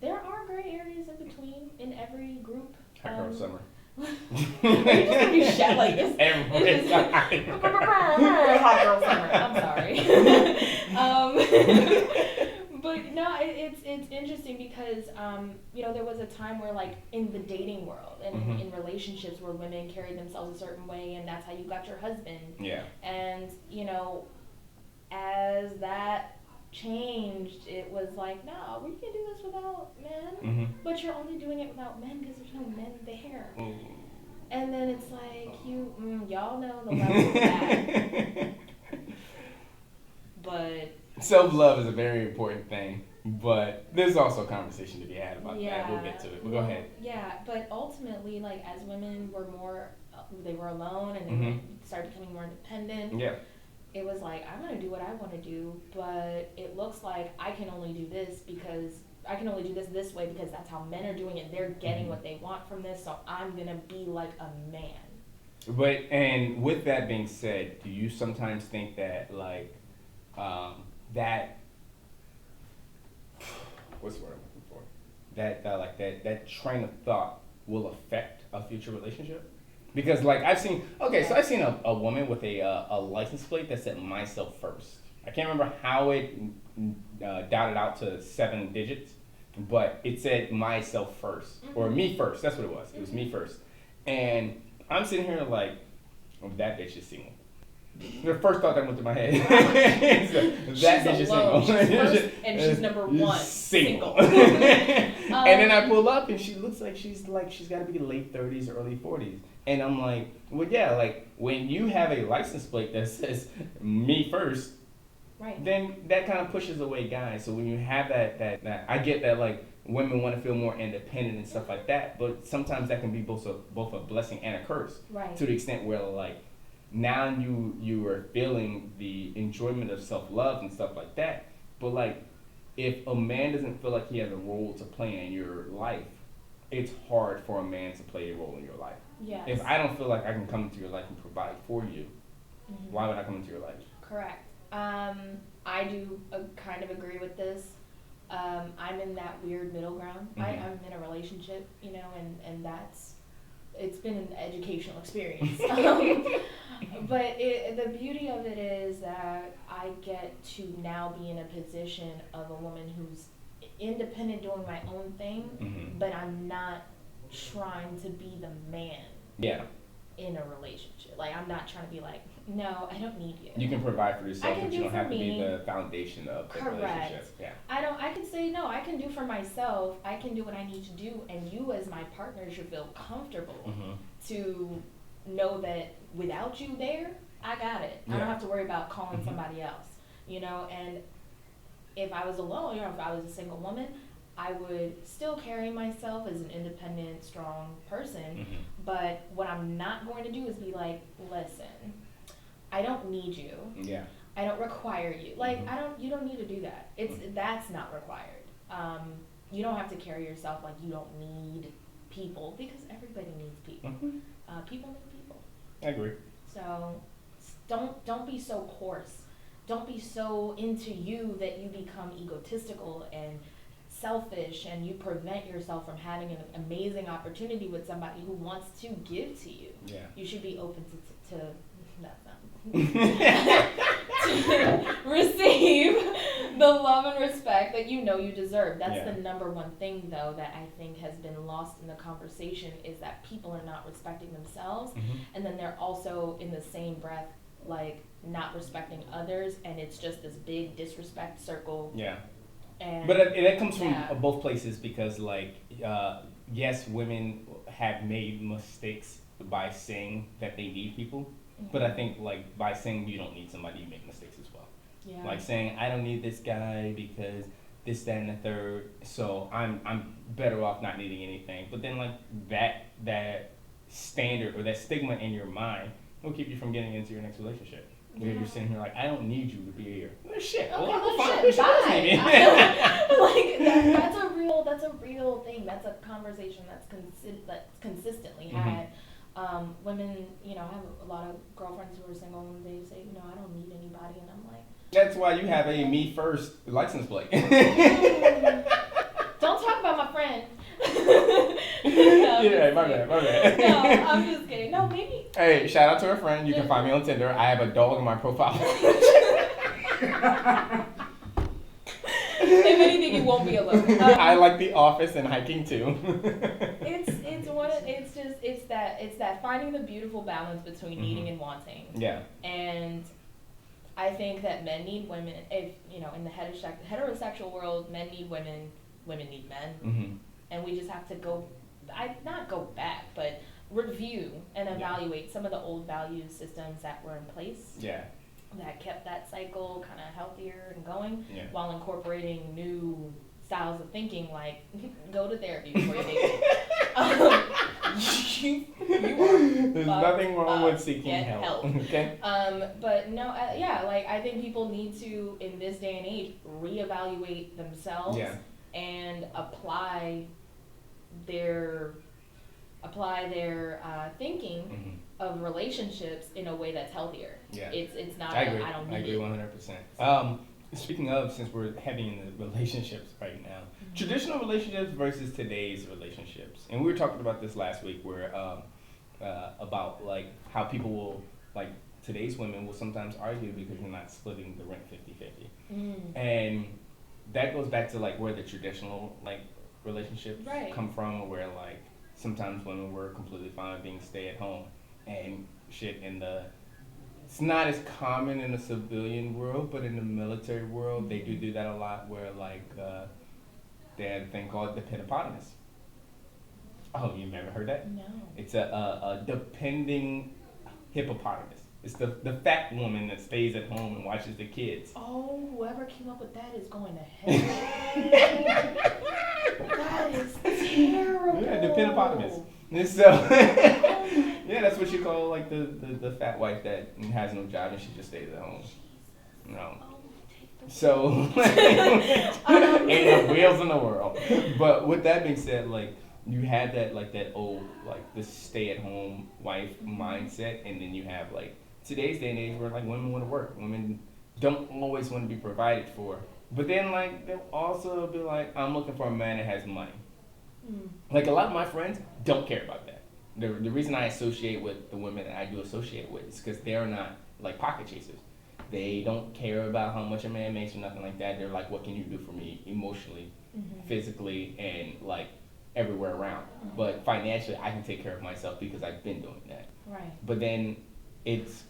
there are gray areas in between in every group. Hot girl summer. Are you just gonna be shit like this? Everyone's Hot girl summer. I'm sorry. But no, it's interesting because there was a time where like in the dating world and in relationships where women carried themselves a certain way and that's how you got your husband. Yeah. And as that changed, it was like, no, we can do this without men, but you're only doing it without men because there's no men there. And then it's like y'all know the level of that. But self-love is a very important thing, but there's also a conversation to be had about that. We'll get to it. But go ahead. Yeah, but ultimately, like as women were more, they were alone and they started becoming more independent. Yeah. It was like, I'm gonna do what I want to do, but it looks like I can only do this this way because that's how men are doing it. They're getting what they want from this, so I'm gonna be like a man. But and with that being said, do you sometimes think that like that what's the word I'm looking for? That train of thought will affect a future relationship? Because like I've seen a woman with a license plate that said myself first. I can't remember how it dotted out to 7 digits, but it said myself first or me first. That's what it was. It was me first, and I'm sitting here like, oh, that bitch is single. The first thought that went through my head is that bitch is single. She's first, and she's number one. Single. And then I pull up and she looks like she's got to be late 30s, early 40s. And I'm like, well, yeah, like when you have a license plate that says me first, right, then that kind of pushes away guys. So when you have that I get that like women want to feel more independent and stuff like that, but sometimes that can be both a blessing and a curse. Right. To the extent where like now you are feeling the enjoyment of self-love and stuff like that, but like if a man doesn't feel like he has a role to play in your life, it's hard for a man to play a role in your life. Yes. If I don't feel like I can come into your life and provide for you, why would I come into your life? Correct. I do kind of agree with this. I'm in that weird middle ground. I'm in a relationship, and it's been an educational experience. But the beauty of it is that I get to now be in a position of a woman who's independent doing my own thing, but I'm not trying to be the man in a relationship. Like, I'm not trying to be like, no, I don't need you. You can provide for yourself, but you don't have to be me. the foundation of the relationship. Yeah. I can say, no, I can do for myself. I can do what I need to do, and you as my partner should feel comfortable to know that without you there, I got it. I don't have to worry about calling somebody else, and if I was alone, if I was a single woman, I would still carry myself as an independent, strong person, but what I'm not going to do is be like, listen, I don't need you. Yeah. I don't require you. Like, you don't need to do that. That's not required. You don't have to carry yourself like you don't need people, because everybody needs people. People need people. I agree. So don't be so coarse. Don't be so into you that you become egotistical and selfish and you prevent yourself from having an amazing opportunity with somebody who wants to give to you. Yeah. You should be open to receive the love and respect that you know you deserve. That's Yeah. the number one thing, though, that I think has been lost in the conversation is that people are not respecting themselves, and then they're also in the same breath like not respecting others, and it's just this big disrespect circle. Yeah. And But that comes from yeah. both places because, like, yes, women have made mistakes by saying that they need people, but I think, like, by saying you don't need somebody, you make mistakes as well. Yeah. Like saying I don't need this guy because this, that, and the third, so I'm better off not needing anything. But then, like, that standard or that stigma in your mind will keep you from getting into your next relationship. Where you're sitting here like, I don't need you to be here. Well, shit. Okay, well, well, fine, shit, she does bye. need me. Like that's a real thing. That's a conversation that's consistently had. Women, you know, I have a lot of girlfriends who are single and they say, you know, I don't need anybody, and I'm like, That's why you have a me first license plate. don't talk about my friend. Yeah, my bad. No, I'm just kidding. No, maybe. Hey, shout out to a friend. You can find me on Tinder. I have a dog in my profile. If anything, you won't be alone. I like The Office and hiking too. It's that finding the beautiful balance between needing and wanting. Yeah. And I think that men need women. If you know, in the heterosexual world, men need women, women need men, and we just have to not go back, but review and evaluate some of the old value systems that were in place. Yeah. That kept that cycle kind of healthier and going, Yeah. while incorporating new styles of thinking, like go to therapy before you date. You There's nothing wrong with seeking get help. Okay. But no, yeah, like I think people need to, in this day and age, reevaluate themselves and apply their thinking of relationships in a way that's healthier. Yeah. It's not. I agree. I don't need I agree it. 100%. Speaking of, since we're heavy in the relationships right now, traditional relationships versus today's relationships, and we were talking about this last week, where about like how people will, like, today's women will sometimes argue because you're not splitting the rent 50-50, and that goes back to like where the traditional like relationships come from, or where like sometimes women were completely fine being stay at home and shit it's not as common in the civilian world, but in the military world, they do that a lot, where, like, they had a thing called the hippopotamus. Oh, you've never heard that? No. It's a depending hippopotamus. It's the fat woman that stays at home and watches the kids. Oh, whoever came up with that is going to hell. That is terrible. Yeah, the hippopotamus. And so, yeah, that's what you call like the fat wife that has no job and she just stays at home. No. So, ain't no wheels in the world. But with that being said, like, you had that like that old like the stay at home wife mindset, and then you have like today's day and age where like women want to work. Women don't always want to be provided for. But then like they'll also be like, I'm looking for a man that has money. Like a lot of my friends don't care about that. The reason I associate with the women that I do associate with is because they're not like pocket chasers. They don't care about how much a man makes or nothing like that. They're like, what can you do for me emotionally, physically, and like everywhere around. But financially, I can take care of myself because I've been doing that. Right. But then it's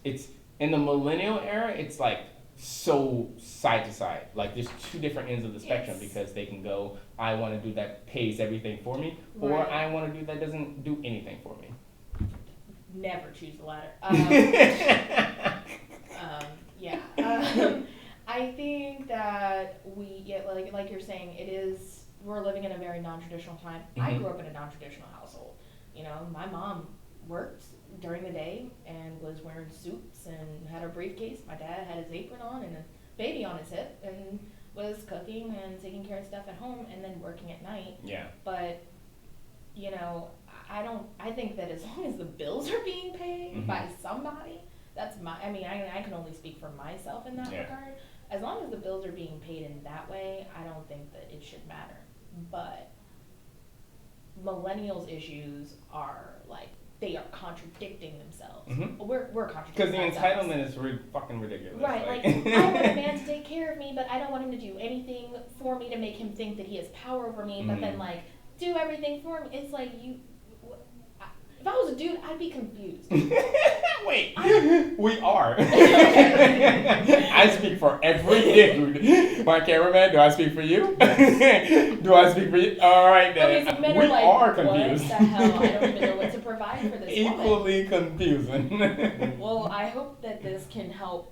in the millennial era, it's like so side to side. Like there's two different ends of the spectrum, because they can go, I want to do that pays everything for me, or I want to do that doesn't do anything for me. Never choose the latter. Yeah. I think that like you're saying, we're living in a very non-traditional time. I grew up in a non-traditional household. You know, my mom worked during the day and was wearing suits and had a briefcase. My dad had his apron on and a baby on his hip and was cooking and taking care of stuff at home and then working at night. Yeah. But, you know, I think that as long as the bills are being paid by somebody, I can only speak for myself in that regard. As long as the bills are being paid in that way, I don't think that it should matter. But millennials' issues are like, they are contradicting themselves. Mhm. We're Because contradicting the ourselves. entitlement is fucking ridiculous. Right, like, I want a man to take care of me, but I don't want him to do anything for me to make him think that he has power over me, but then, Mhm. like, do everything for me. It's like, if I was a dude, I'd be confused. Wait, we are. I speak for every dude. My cameraman, do I speak for you? Do I speak for you? All right then. Okay, so men We are like, are what confused. the hell? I don't even know what to provide for this woman. Equally confusing. Well, I hope that this can help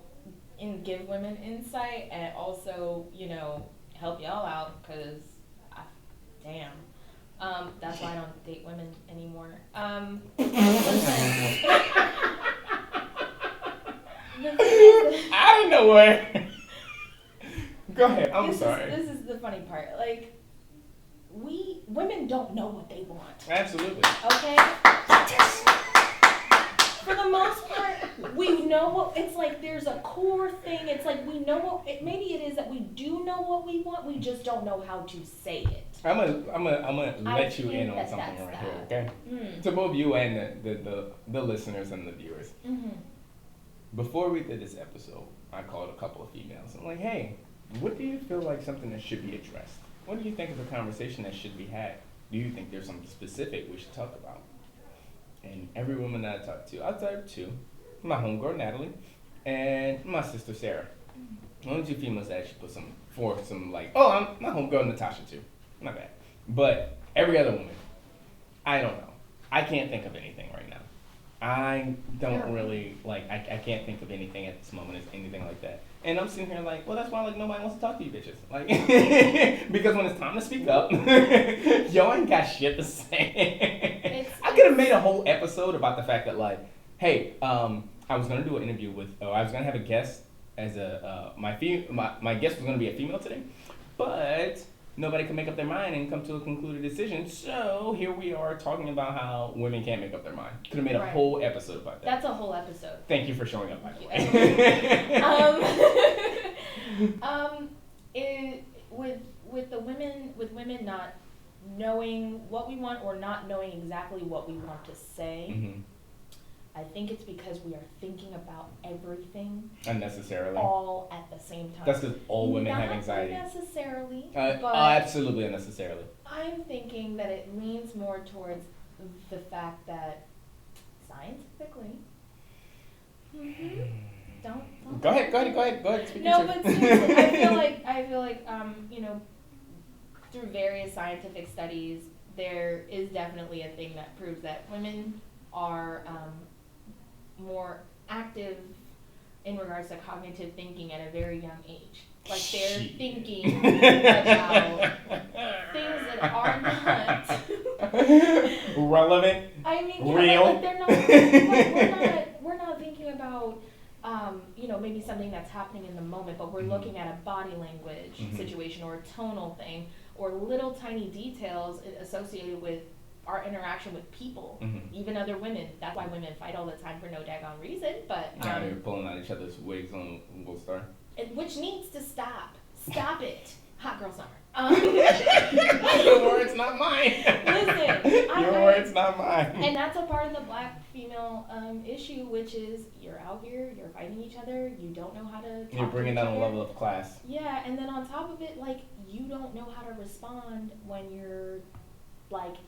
and give women insight and also, help y'all out, because, damn. That's why I don't date women anymore. Listen. The thing is, Out of nowhere. Go ahead. I'm sorry. This is the funny part. Like, women don't know what they want. Absolutely. Okay? For the most part, we know what, it's like there's a core thing. It's like we know maybe it is that we do know what we want, we just don't know how to say it. I'm gonna let you in think on that something that's right here, that. okay? To both you and the listeners and the viewers. Mm-hmm. Before we did this episode, I called a couple of females. I'm like, hey, what do you feel like something that should be addressed? What do you think of a conversation that should be had? Do you think there's something specific we should talk about? And every woman that I talked to, I talked to my homegirl Natalie and my sister Sarah. Only two females that actually put some my homegirl Natasha too. Not bad. But every other woman, I don't know. I can't think of anything right now. I don't really, I can't think of anything at this moment as anything like that. And I'm sitting here like, well, that's why, nobody wants to talk to you bitches. Like, because when it's time to speak up, y'all ain't got shit to say. I could have made a whole episode about the fact that, hey, I was going to do an interview I was going to have a guest as my guest was going to be a female today, but nobody could make up their mind and come to a concluded decision. So here we are talking about how women can't make up their mind. Could have made a whole episode about that. That's a whole episode. Thank you for showing up, by the way. With women not knowing what we want or not knowing exactly what we want to say, Mm-hmm. I think it's because we are thinking about everything Unnecessarily. all at the same time. That's because all women have Not anxiety. necessarily, but Absolutely unnecessarily. I'm thinking that it leans more towards the fact that scientifically, don't. Go ahead. Speak No, your but truth. seriously, I feel like through various scientific studies, there is definitely a thing that proves that women are more active in regards to cognitive thinking at a very young age. Like, they're Shit. thinking about things that are not relevant. I mean, Real. like they're not. Like, we're not thinking about, maybe something that's happening in the moment, but we're looking at a body language situation or a tonal thing or little tiny details associated with our interaction with people, even other women. That's why women fight all the time for no daggone reason. But They're pulling out each other's wigs on Gold Star. which needs to stop. Stop it. Hot girl summer. Your words, not mine. Listen, Your words, not mine. And that's a part of the black female issue, which is you're out here, you're fighting each other, you don't know how to talk You're bringing to each down a other. level of class. Yeah, and then on top of it, you don't know how to respond when you're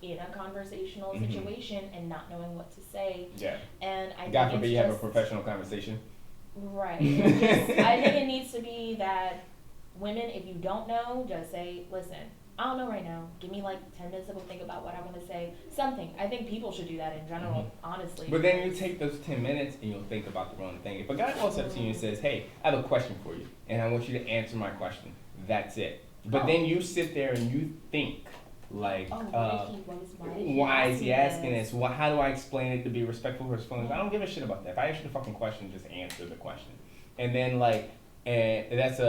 in a conversational situation and not knowing what to say. Yeah. And I God think forbid it's you have a just- professional conversation. Right. I think it needs to be that women, if you don't know, just say, listen, I don't know right now. Give me 10 minutes to go think about what I want to say. Something. I think people should do that in general, honestly. But then you take those 10 minutes and you'll think about the wrong thing. If a guy walks up to you and says, hey, I have a question for you, and I want you to answer my question, that's it. But then you sit there and you think, why is he asking this? How do I explain it to be respectful for his feelings? I don't give a shit about that. If I ask you the fucking question, just answer the question. And then and that's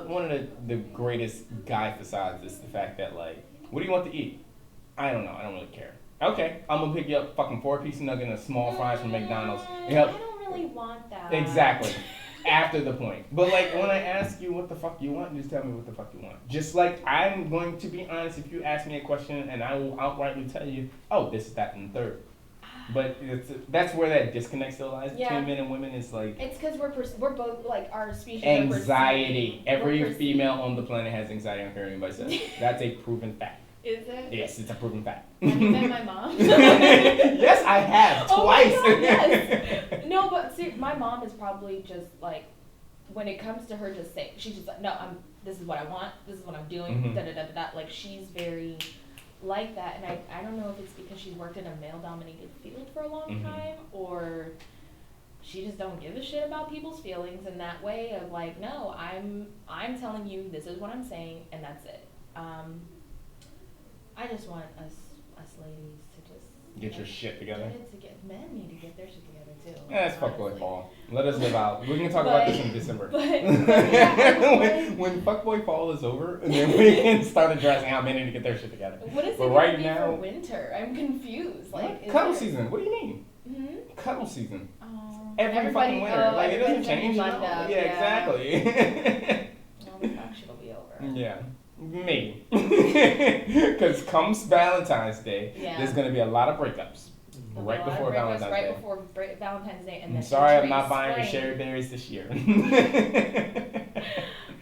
one of the greatest guy facades is the fact that what do you want to eat? I don't know. I don't really care. Okay, I'm gonna pick you up fucking 4-piece nugget and a small fries from McDonald's. I don't really want that. Exactly. After the point. But when I ask you what the fuck you want, just tell me what the fuck you want. Just I'm going to be honest if you ask me a question and I will outrightly tell you, oh, this, that, and the third. But that's where that disconnect still lies Yeah. between men and women. Is like It's because we're both like our species. anxiety. Are Every perceived. female on the planet has anxiety. I don't care what anybody says. That's a proven fact. Is it? Yes, it's a proven fact. Have you met my mom? Yes, I have Oh my twice. God, yes. No, but see, my mom is probably just like, when it comes to her, just say she's just like, no, this is what I want. This is what I'm doing. Mhm. Da da da da da. Like she's very like that, and I don't know if it's because she's worked in a male-dominated field for a long Mhm. time, or she just don't give a shit about people's feelings in that way of like, no, I'm telling you this is what I'm saying, and that's it. I just want us ladies to just Get your shit together. Men need to get their shit together too. Yeah, it's fuckboy honestly. fall. Let us live out. We can talk about But- this in December. But yeah, when fuckboy fall is over, and then we can start addressing how men need to get their shit together. what is it But gonna right be now- for winter? I'm confused. Like is cuddle there- season. What do you mean? Hmm? Cuddle season. Oh, Every fucking winter. Like it doesn't everybody's gonna be change. No. bundled up, Yeah, exactly. Well, the function will be over. Yeah. Maybe. Because comes Valentine's Day, Yeah. there's going to be a lot of breakups. There'll be Right a lot of before breakups Valentine's right Day. before Valentine's Day, and I'm then sorry I'm entering not buying your spring. cherry berries this year.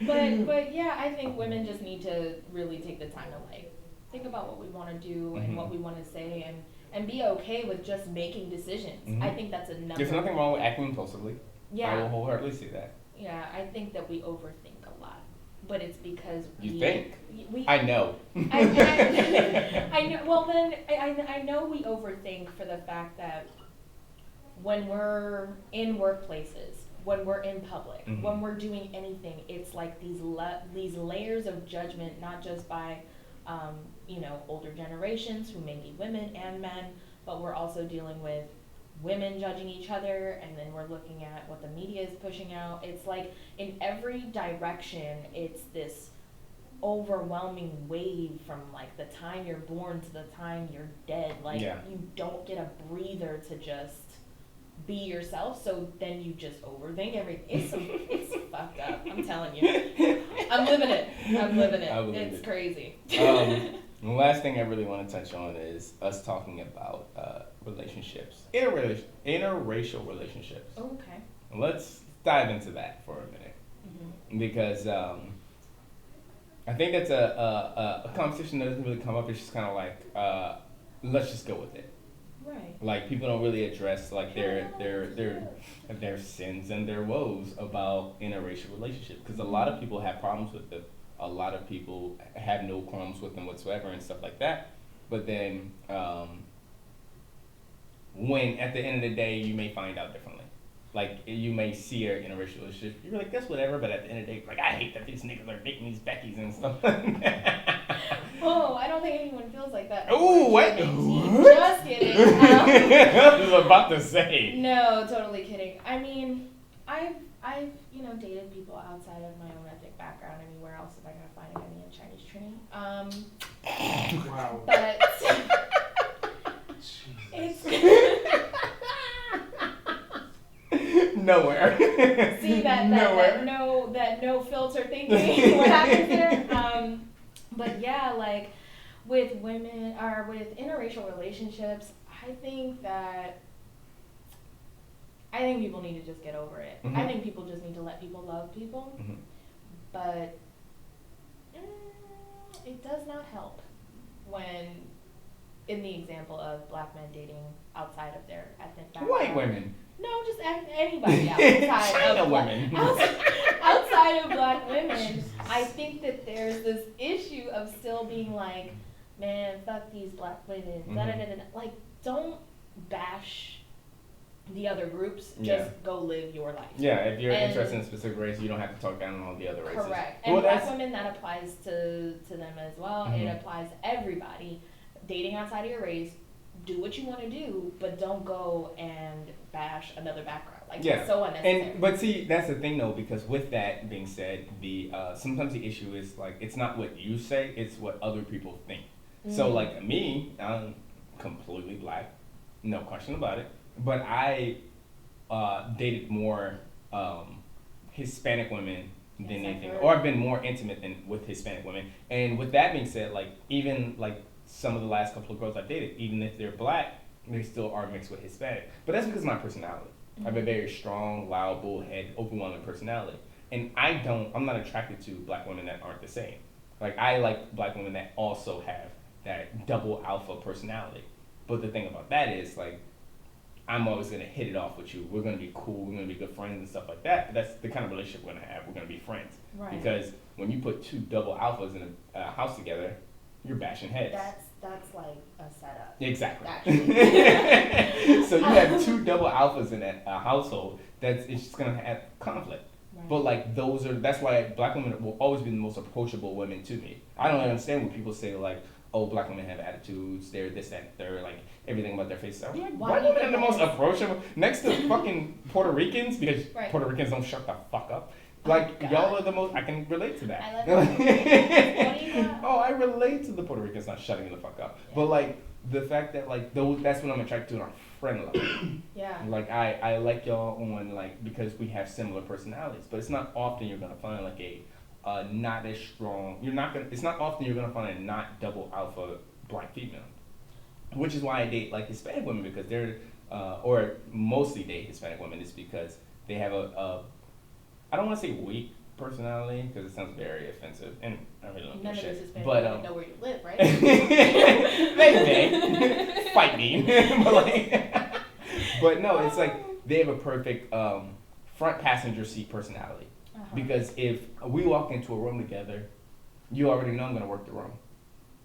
But yeah, I think women just need to really take the time to like think about what we want to do and what we want to say, and be okay with just making decisions. Mhm. I think that's a number. There's nothing wrong with acting impulsively. I will Yeah, wholeheartedly say that. yeah. I think that we overthink a lot, but it's because You think? we. I know. I know. Well, then I know we overthink for the fact that when we're in workplaces, when we're in public, Mhm. when we're doing anything, it's like these layers of judgment, not just by older generations who may be women and men, but we're also dealing with women judging each other, and then we're looking at what the media is pushing out. It's like in every direction, it's this overwhelming wave from like the time you're born to the time you're dead. Like Yeah. you don't get a breather to just be yourself, so then you just overthink everything. It's fucked up. I'm telling you. I'm living it. I believe It's it. crazy. The last thing I really want to touch on is us talking about relationships, interracial relationships. Okay. Let's dive into that for a minute, Mm-hmm. because I think that's a conversation that doesn't really come up. It's just kind of like let's just go with it. Right. Like people don't really address like their sins and their woes about interracial relationship, because a lot of people have problems with it. A lot of people have no qualms with them whatsoever and stuff like that. But then when at the end of the day you may find out differently. Like you may see her in a racial relationship, you're like, that's whatever, but at the end of the day, like, I hate that these niggas are dating these Beckys and stuff like that. Oh, I don't think anyone feels like that. Ooh, what? Just kidding. I was about to say. No, totally kidding. I mean, I've dated people outside of my own ethnic background. I mean, where else am I gonna find any in Chinese Trini? Wow. But it's Nowhere. see that Nowhere. no filter thinking. What happens there? But yeah, like with women or with interracial relationships, I think people need to just get over it. Mhm. I think people just need to let people love people. Mhm. But it does not help when, in the example of black men dating outside of their ethnic background. White women. No, just anybody outside China of women. outside of black women. I think that there's this issue of still being like, man, fuck these black women. Mhm. Da, da, da, da, da. Like, don't bash the other groups. Just Yeah. go live your life. Yeah, if you're And- interested in a specific race, you don't have to talk down on all the other races. Correct. And Well, black that's, women, that applies to them as well. Mhm. It applies to everybody. Dating outside of your race, do what you want to do, but don't go and bash another background. Like, Yeah. it's so unnecessary. but see, that's the thing though, because with that being said, the sometimes the issue is like it's not what you say, it's what other people think. So Mhm. like me, I'm completely black, no question about it. But I dated more Hispanic women than Yes, I've anything, heard. or I've been more intimate than with Hispanic women. And with that being said, like even like some of the last couple of girls I've dated, even if they're black, they still are mixed with Hispanic. But that's because of my personality. I have a very strong, loud, bullhead, overwhelming personality. And I'm not attracted to black women that aren't the same. Like, I like black women that also have that double alpha personality. But the thing about that is, like, I'm always going to hit it off with you. We're going to be cool. We're going to be good friends and stuff like that. That's the kind of relationship we're going to have. We're going to be friends. Right. Because when you put two double alphas in a house together, you're bashing heads. That's like a setup. Exactly. Actually. So you have two double alphas in a household. It's just going to have conflict. Right. But like that's why black women will always be the most approachable women to me. I don't understand when people say like, oh, black women have attitudes, they're this, that, they're like everything about their faces. I'm like, Why black do you women are the think most that is? approachable next to fucking Puerto Ricans because Right. Puerto Ricans don't shut the fuck up. Like God. y'all are the most. I can relate to that. I love that. What do you got? Oh, I relate to the Puerto Ricans not shutting the fuck up. Yeah. But like the fact that like that's what I'm attracted to on a friend level. Yeah. Like I like y'all on like because we have similar personalities, but it's not often you're gonna find like a not as strong. It's not often you're gonna find a not double alpha black female, which is why I date like Hispanic women because they're or mostly date Hispanic women is because they have a I don't want to say weak personality because it sounds very offensive and I really don't None give of a this is shit. been But know where you live, right? they fight me, but like, but no, it's like they have a perfect front passenger seat personality. Uh-huh. Because if we walk into a room together, you already know I'm gonna work the room.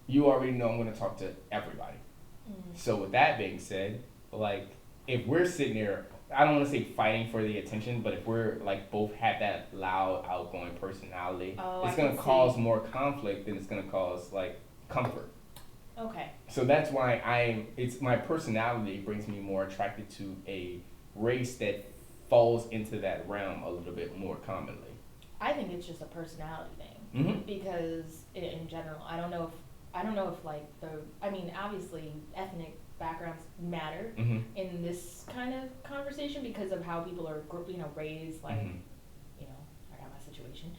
You already know I'm gonna talk to everybody. So with that being said, like if we're sitting there, I don't want to say fighting for the attention, but if we're like both have that loud, outgoing personality, it's gonna cause more conflict than it's gonna cause like comfort. Okay. So that's why it's my personality brings me more attracted to a race that falls into that realm a little bit more commonly. I think it's just a personality thing. Mm-hmm. Because in general, I don't know if like obviously ethnic backgrounds matter Mm-hmm. in this kind of conversation because of how people are raised. Like, Mm-hmm. I got my situation.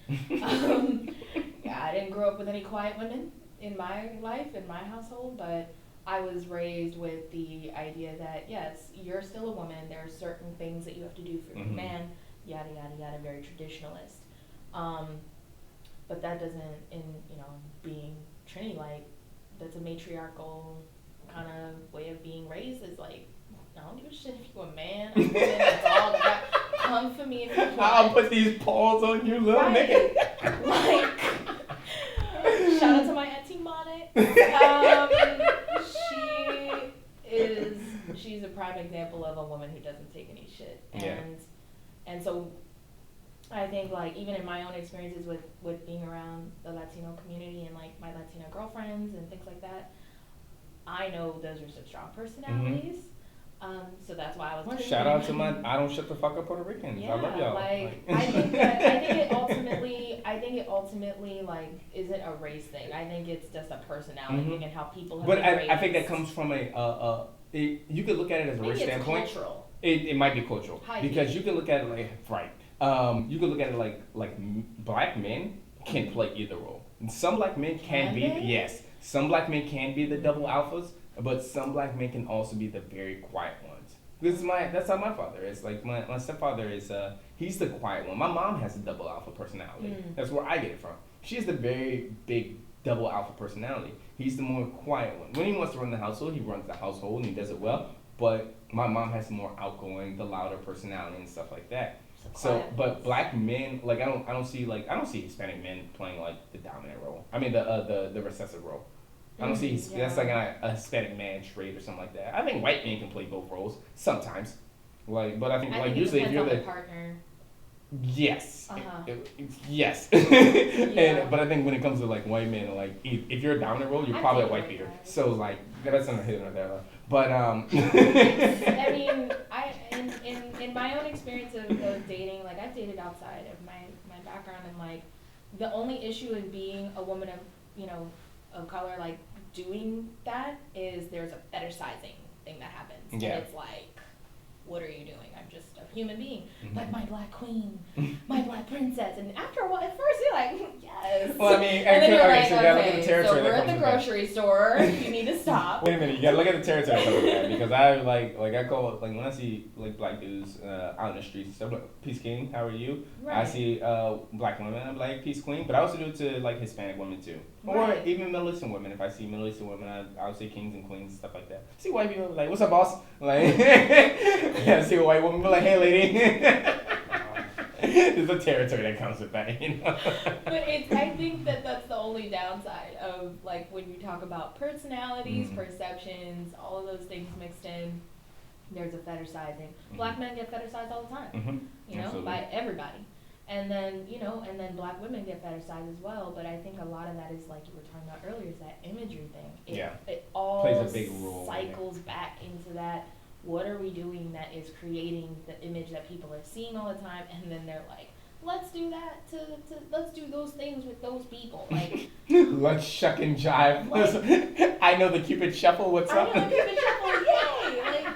Yeah, I didn't grow up with any quiet women in my life, in my household, but I was raised with the idea that yes, you're still a woman. There are certain things that you have to do for your Mhm. man. Yada yada yada. Very traditionalist. But that doesn't, being Trini, like, that's a matriarchal kind of way of being raised. Is like, I don't give a shit if you're a man, a woman, a dog. Come for me if you want. I'll put these paws on you, little nigga. Like, shout out to my auntie Monet. She's a prime example of a woman who doesn't take any shit. And so I think like even in my own experiences with being around the Latino community and like my Latino girlfriends and things like that, I know those are such strong personalities. So that's why I was Shout out to my I don't shut the fuck up Puerto Ricans. yeah, I love y'all. like I think it ultimately like isn't a race thing. I think it's just a personality thing and how people have But been raised. I think that comes from you could look at it as a Maybe race it's standpoint. cultural. It might be cultural How because you- you could look at it like you could look at it like black men can play either role. And some black men can Can be they? yes. Some black men can be the double alphas, but some black men can also be the very quiet ones. That's how my father is. Like my stepfather is he's the quiet one. My mom has a double alpha personality. That's where I get it from. She has the very big double alpha personality. He's the more quiet one. When he wants to run the household, he runs the household and he does it well. But my mom has the more outgoing, the louder personality and stuff like that. So, but black men, like I don't see Hispanic men playing like the dominant role. I mean the recessive role. I don't see that's like a Hispanic man trait or something like that. I think white men can play both roles sometimes. Like, but I think like it usually if depends you're on the partner. yes, Uh-huh. yes. Yeah. But I think when it comes to like white men, like if you're a dominant role, you're I probably a feel white like beater. that. So like that's not here nor there. But I mean, in my own experience of dating, like I've dated outside of my background, and like the only issue in being a woman of color, like doing that is there's a fetishizing thing that happens. Yeah. And it's like what are you doing? I'm just a human being, Mhm. but my black queen, my black princess. And after a while, at first you're like, yes. Well, I mean, and then you're okay, like, so you gotta look at the okay, territory so that we're at comes the with that. grocery store. You need to stop. Wait a minute, you gotta look at the territory that comes with that, because I I call it, like when I see like black dudes out in the streets and stuff, like, peace king, how are you? I Right. see black women, I'm like, peace queen, but I also do it to like Hispanic women too, or Right. even Middle Eastern women. If I see Middle Eastern women, I'll say kings and queens, stuff like that. See white people like, what's up, boss? Like, yeah, see a white woman be like, hey, lady. There's a territory that comes with that, you know. But I think that's the only downside of like when you talk about personalities, Mhm. perceptions, all of those things mixed in. There's a fetishizing. Black men get fetishized all the time, Mm-hmm. you know, Absolutely. by everybody. And then, you know, and then black women get fetishized as well. But I think a lot of that is like you were talking about earlier, is that imagery thing. Yeah. It all Plays a big role in it. cycles back into that. What are we doing that is creating the image that people are seeing all the time? And then they're like, let's do that let's do those things with those people. Like, Let's shuck and jive. Like- I know the Cupid shuffle. What's I up? know, keep it shuffle, yay! Like,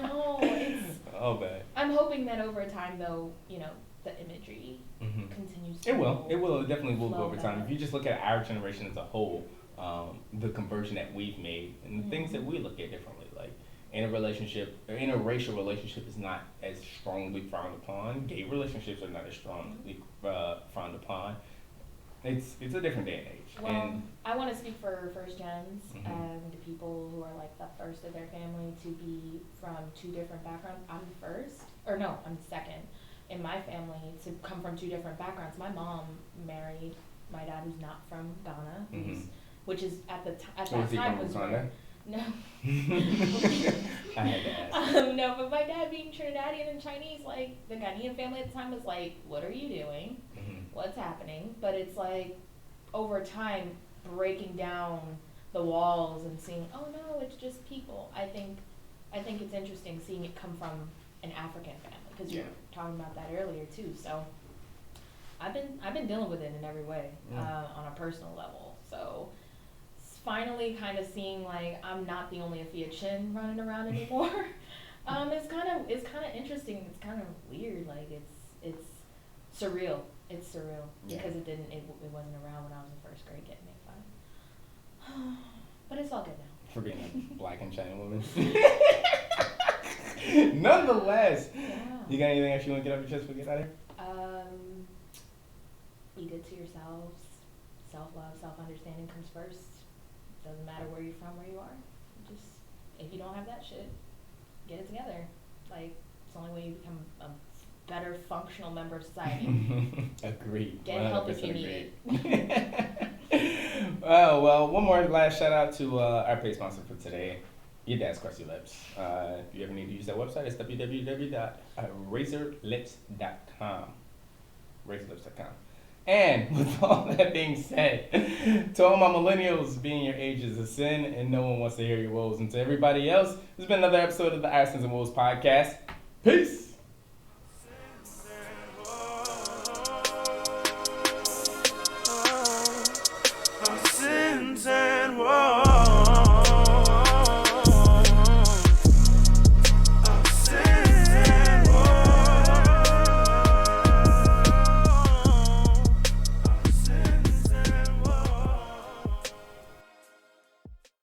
no, it's. Oh, bad. I'm hoping that over time, though, you know, the imagery Mm-hmm. continues to It will. It will. It definitely will go flow over time. back. If you just look at our generation as a whole, the conversion that we've made and the things that Mhm. we look at differently, like in a relationship, or interracial relationship is not as strongly frowned upon. Gay relationships are not as strongly frowned upon. It's a different day and age. Well, And I want to speak for first gens Mhm. and people who are like the first of their family to be from two different backgrounds. I'm the first, or no, I'm the second in my family to come from two different backgrounds. My mom married my dad, who's not from Ghana, Mhm. which is at the at So that is he time from was Ghana? where, no. I had to ask. No, but my dad being Trinidadian and Chinese, like the Ghanaian family at the time was like, what are you doing? Mhm. What's happening? But it's like over time breaking down the walls and seeing, oh no, it's just people. I think it's interesting seeing it come from an African family, because you Yeah. were talking about that earlier too. So I've been dealing with it in every way, Yeah. on a personal level. So finally kind of seeing like I'm not the only Afia Chin running around anymore. It's kind of interesting. It's kind of weird. Like it's surreal. It's surreal Yeah. because it wasn't around when I was in first grade getting made fun. But it's all good now. For being a black and China woman. Nonetheless, Yeah. you got anything else you want to get off your chest before we get out of here? Be good to yourselves. Self-love, self-understanding comes first. Doesn't matter where you're from, where you are. Just, if you don't have that shit, get it together. Like, it's the only way you become a better functional member of society. Agreed. Get help if you 100% need agreed. Oh, well, one more last shout out to our paid sponsor for today, Your Dad's Crusty Lips. If you ever need to use that website, it's www.razorlips.com. Razorlips.com. And with all that being said, to all my millennials, being your age is a sin and no one wants to hear your woes. And to everybody else, this has been another episode of the Arsons and Woes podcast. Peace!